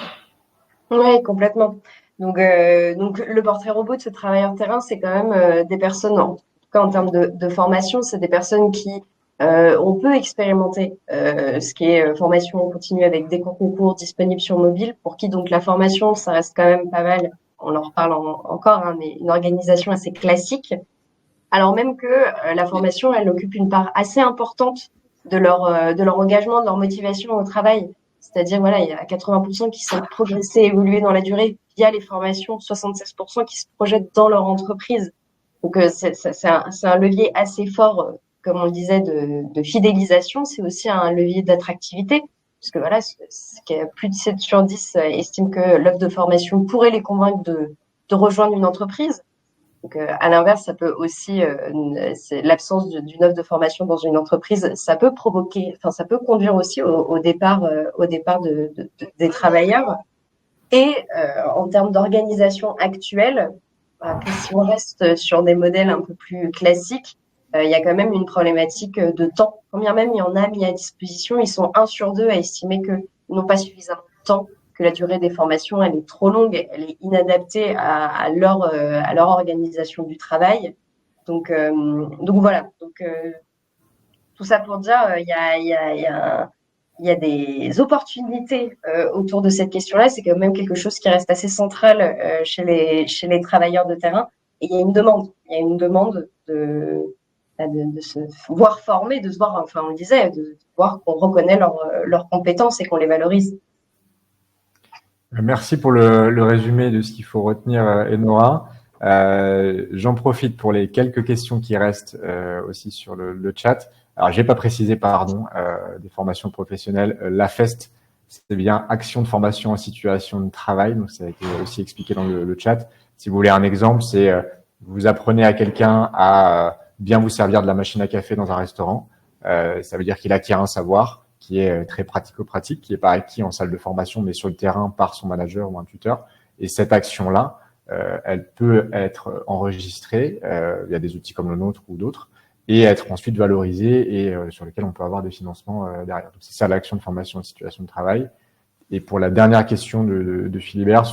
Oui, complètement. Donc le portrait robot de ce travailleur terrain, c'est quand même des personnes, en tout cas en termes de formation, c'est des personnes qui on peut expérimenter ce qui est formation continue avec des contenus courts disponibles sur mobile, pour qui donc la formation, ça reste quand même pas mal, on en reparle encore, mais une organisation assez classique, alors même que la formation, elle occupe une part assez importante de leur engagement, de leur motivation au travail. C'est-à-dire, voilà, il y a 80% qui sont progressés, évolués dans la durée via les formations, 76% qui se projettent dans leur entreprise. Donc, c'est un levier assez fort, comme on le disait, de fidélisation. C'est aussi un levier d'attractivité, parce que voilà, plus de 7 sur 10 estiment que l'offre de formation pourrait les convaincre de rejoindre une entreprise. Donc, à l'inverse, ça peut aussi, l'absence d'une offre de formation dans une entreprise, ça peut ça peut conduire aussi au départ des travailleurs. Et en termes d'organisation actuelle, si on reste sur des modèles un peu plus classiques, il y a quand même une problématique de temps. Quand bien même il y en a mis à disposition, ils sont 1 sur 2 à estimer qu'ils n'ont pas suffisamment de temps, que la durée des formations, elle est trop longue, elle est inadaptée à leur organisation du travail. Donc voilà. Donc, tout ça pour dire, il y a des opportunités autour de cette question-là. C'est quand même quelque chose qui reste assez central chez les travailleurs de terrain. Et il y a une demande. Il y a une demande de se voir former, de se voir, enfin on le disait, de voir qu'on reconnaît leurs compétences et qu'on les valorise. Merci pour le résumé de ce qu'il faut retenir, Enora. J'en profite pour les quelques questions qui restent aussi sur le chat. Alors, j'ai pas précisé, pardon, des formations professionnelles. La FEST, c'est bien action de formation en situation de travail. Donc, ça a été aussi expliqué dans le chat. Si vous voulez un exemple, c'est vous apprenez à quelqu'un à bien vous servir de la machine à café dans un restaurant. Ça veut dire qu'il acquiert un savoir qui est très pratico-pratique, qui est pas acquis en salle de formation, mais sur le terrain par son manager ou un tuteur. Et cette action-là, elle peut être enregistrée via des outils comme le nôtre ou d'autres, et être ensuite valorisée et sur lesquels on peut avoir des financements derrière. Donc, c'est ça l'action de formation en situation de travail. Et pour la dernière question de Philibert,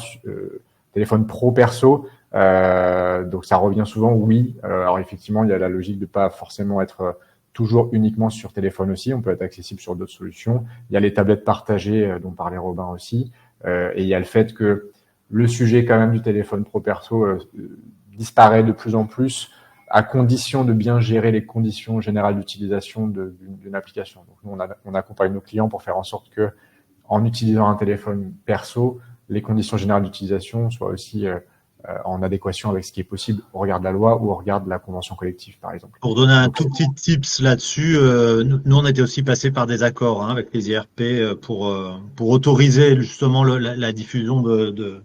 téléphone pro-perso, donc ça revient souvent, oui. Alors effectivement, il y a la logique de pas forcément être toujours uniquement sur téléphone aussi, on peut être accessible sur d'autres solutions. Il y a les tablettes partagées dont parlait Robin aussi, et il y a le fait que le sujet quand même du téléphone pro-perso disparaît de plus en plus à condition de bien gérer les conditions générales d'utilisation d'une application. Donc nous, on accompagne nos clients pour faire en sorte que, en utilisant un téléphone perso, les conditions générales d'utilisation soient aussi en adéquation avec ce qui est possible au regard de la loi ou au regard de la convention collective, par exemple. Pour donner un tout petit tips là-dessus, nous on était aussi passé par des accords avec les IRP pour autoriser justement la diffusion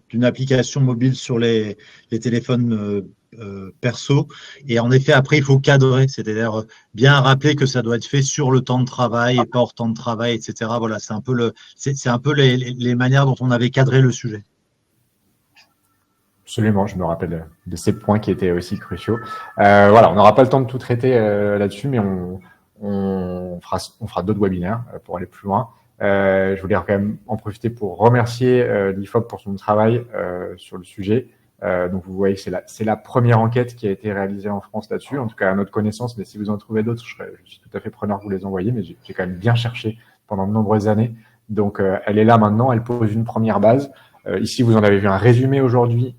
d'une application mobile sur les téléphones perso. Et en effet, après, il faut cadrer, c'est-à-dire bien rappeler que ça doit être fait sur le temps de travail et pas hors temps de travail, etc. Voilà, c'est un peu les manières dont on avait cadré le sujet. Absolument, je me rappelle de ces points qui étaient aussi cruciaux. Voilà, on n'aura pas le temps de tout traiter là-dessus, mais on fera d'autres webinaires pour aller plus loin. Je voulais quand même en profiter pour remercier l'IFOP pour son travail sur le sujet. Donc vous voyez que c'est la première enquête qui a été réalisée en France là-dessus, en tout cas à notre connaissance, mais si vous en trouvez d'autres, je suis tout à fait preneur de vous les envoyer, mais j'ai quand même bien cherché pendant de nombreuses années. Donc elle est là maintenant, elle pose une première base. Ici, vous en avez vu un résumé aujourd'hui,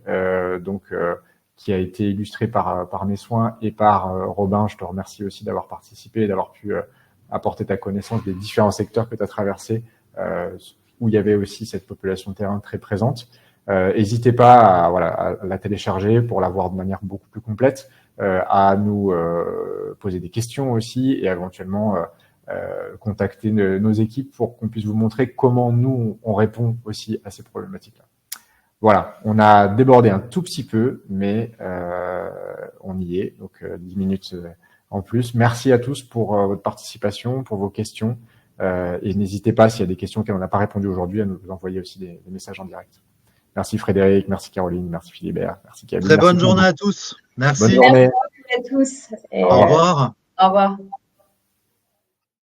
qui a été illustré par mes soins et par Robin. Je te remercie aussi d'avoir participé et d'avoir pu apporter ta connaissance des différents secteurs que tu as traversés, où il y avait aussi cette population de terrain très présente. N'hésitez pas à la télécharger pour la voir de manière beaucoup plus complète, à nous poser des questions aussi et éventuellement contacter nos équipes pour qu'on puisse vous montrer comment nous, on répond aussi à ces problématiques-là. Voilà, on a débordé un tout petit peu, mais on y est, donc 10 minutes en plus. Merci à tous pour votre participation, pour vos questions, et n'hésitez pas, s'il y a des questions auxquelles on n'a pas répondu aujourd'hui, à nous envoyer aussi des messages en direct. Merci Frédéric, merci Caroline, merci Philibert, merci Camille. Très bonne journée à tous. Merci. Bonne journée. Merci à tous. Au revoir. Au revoir.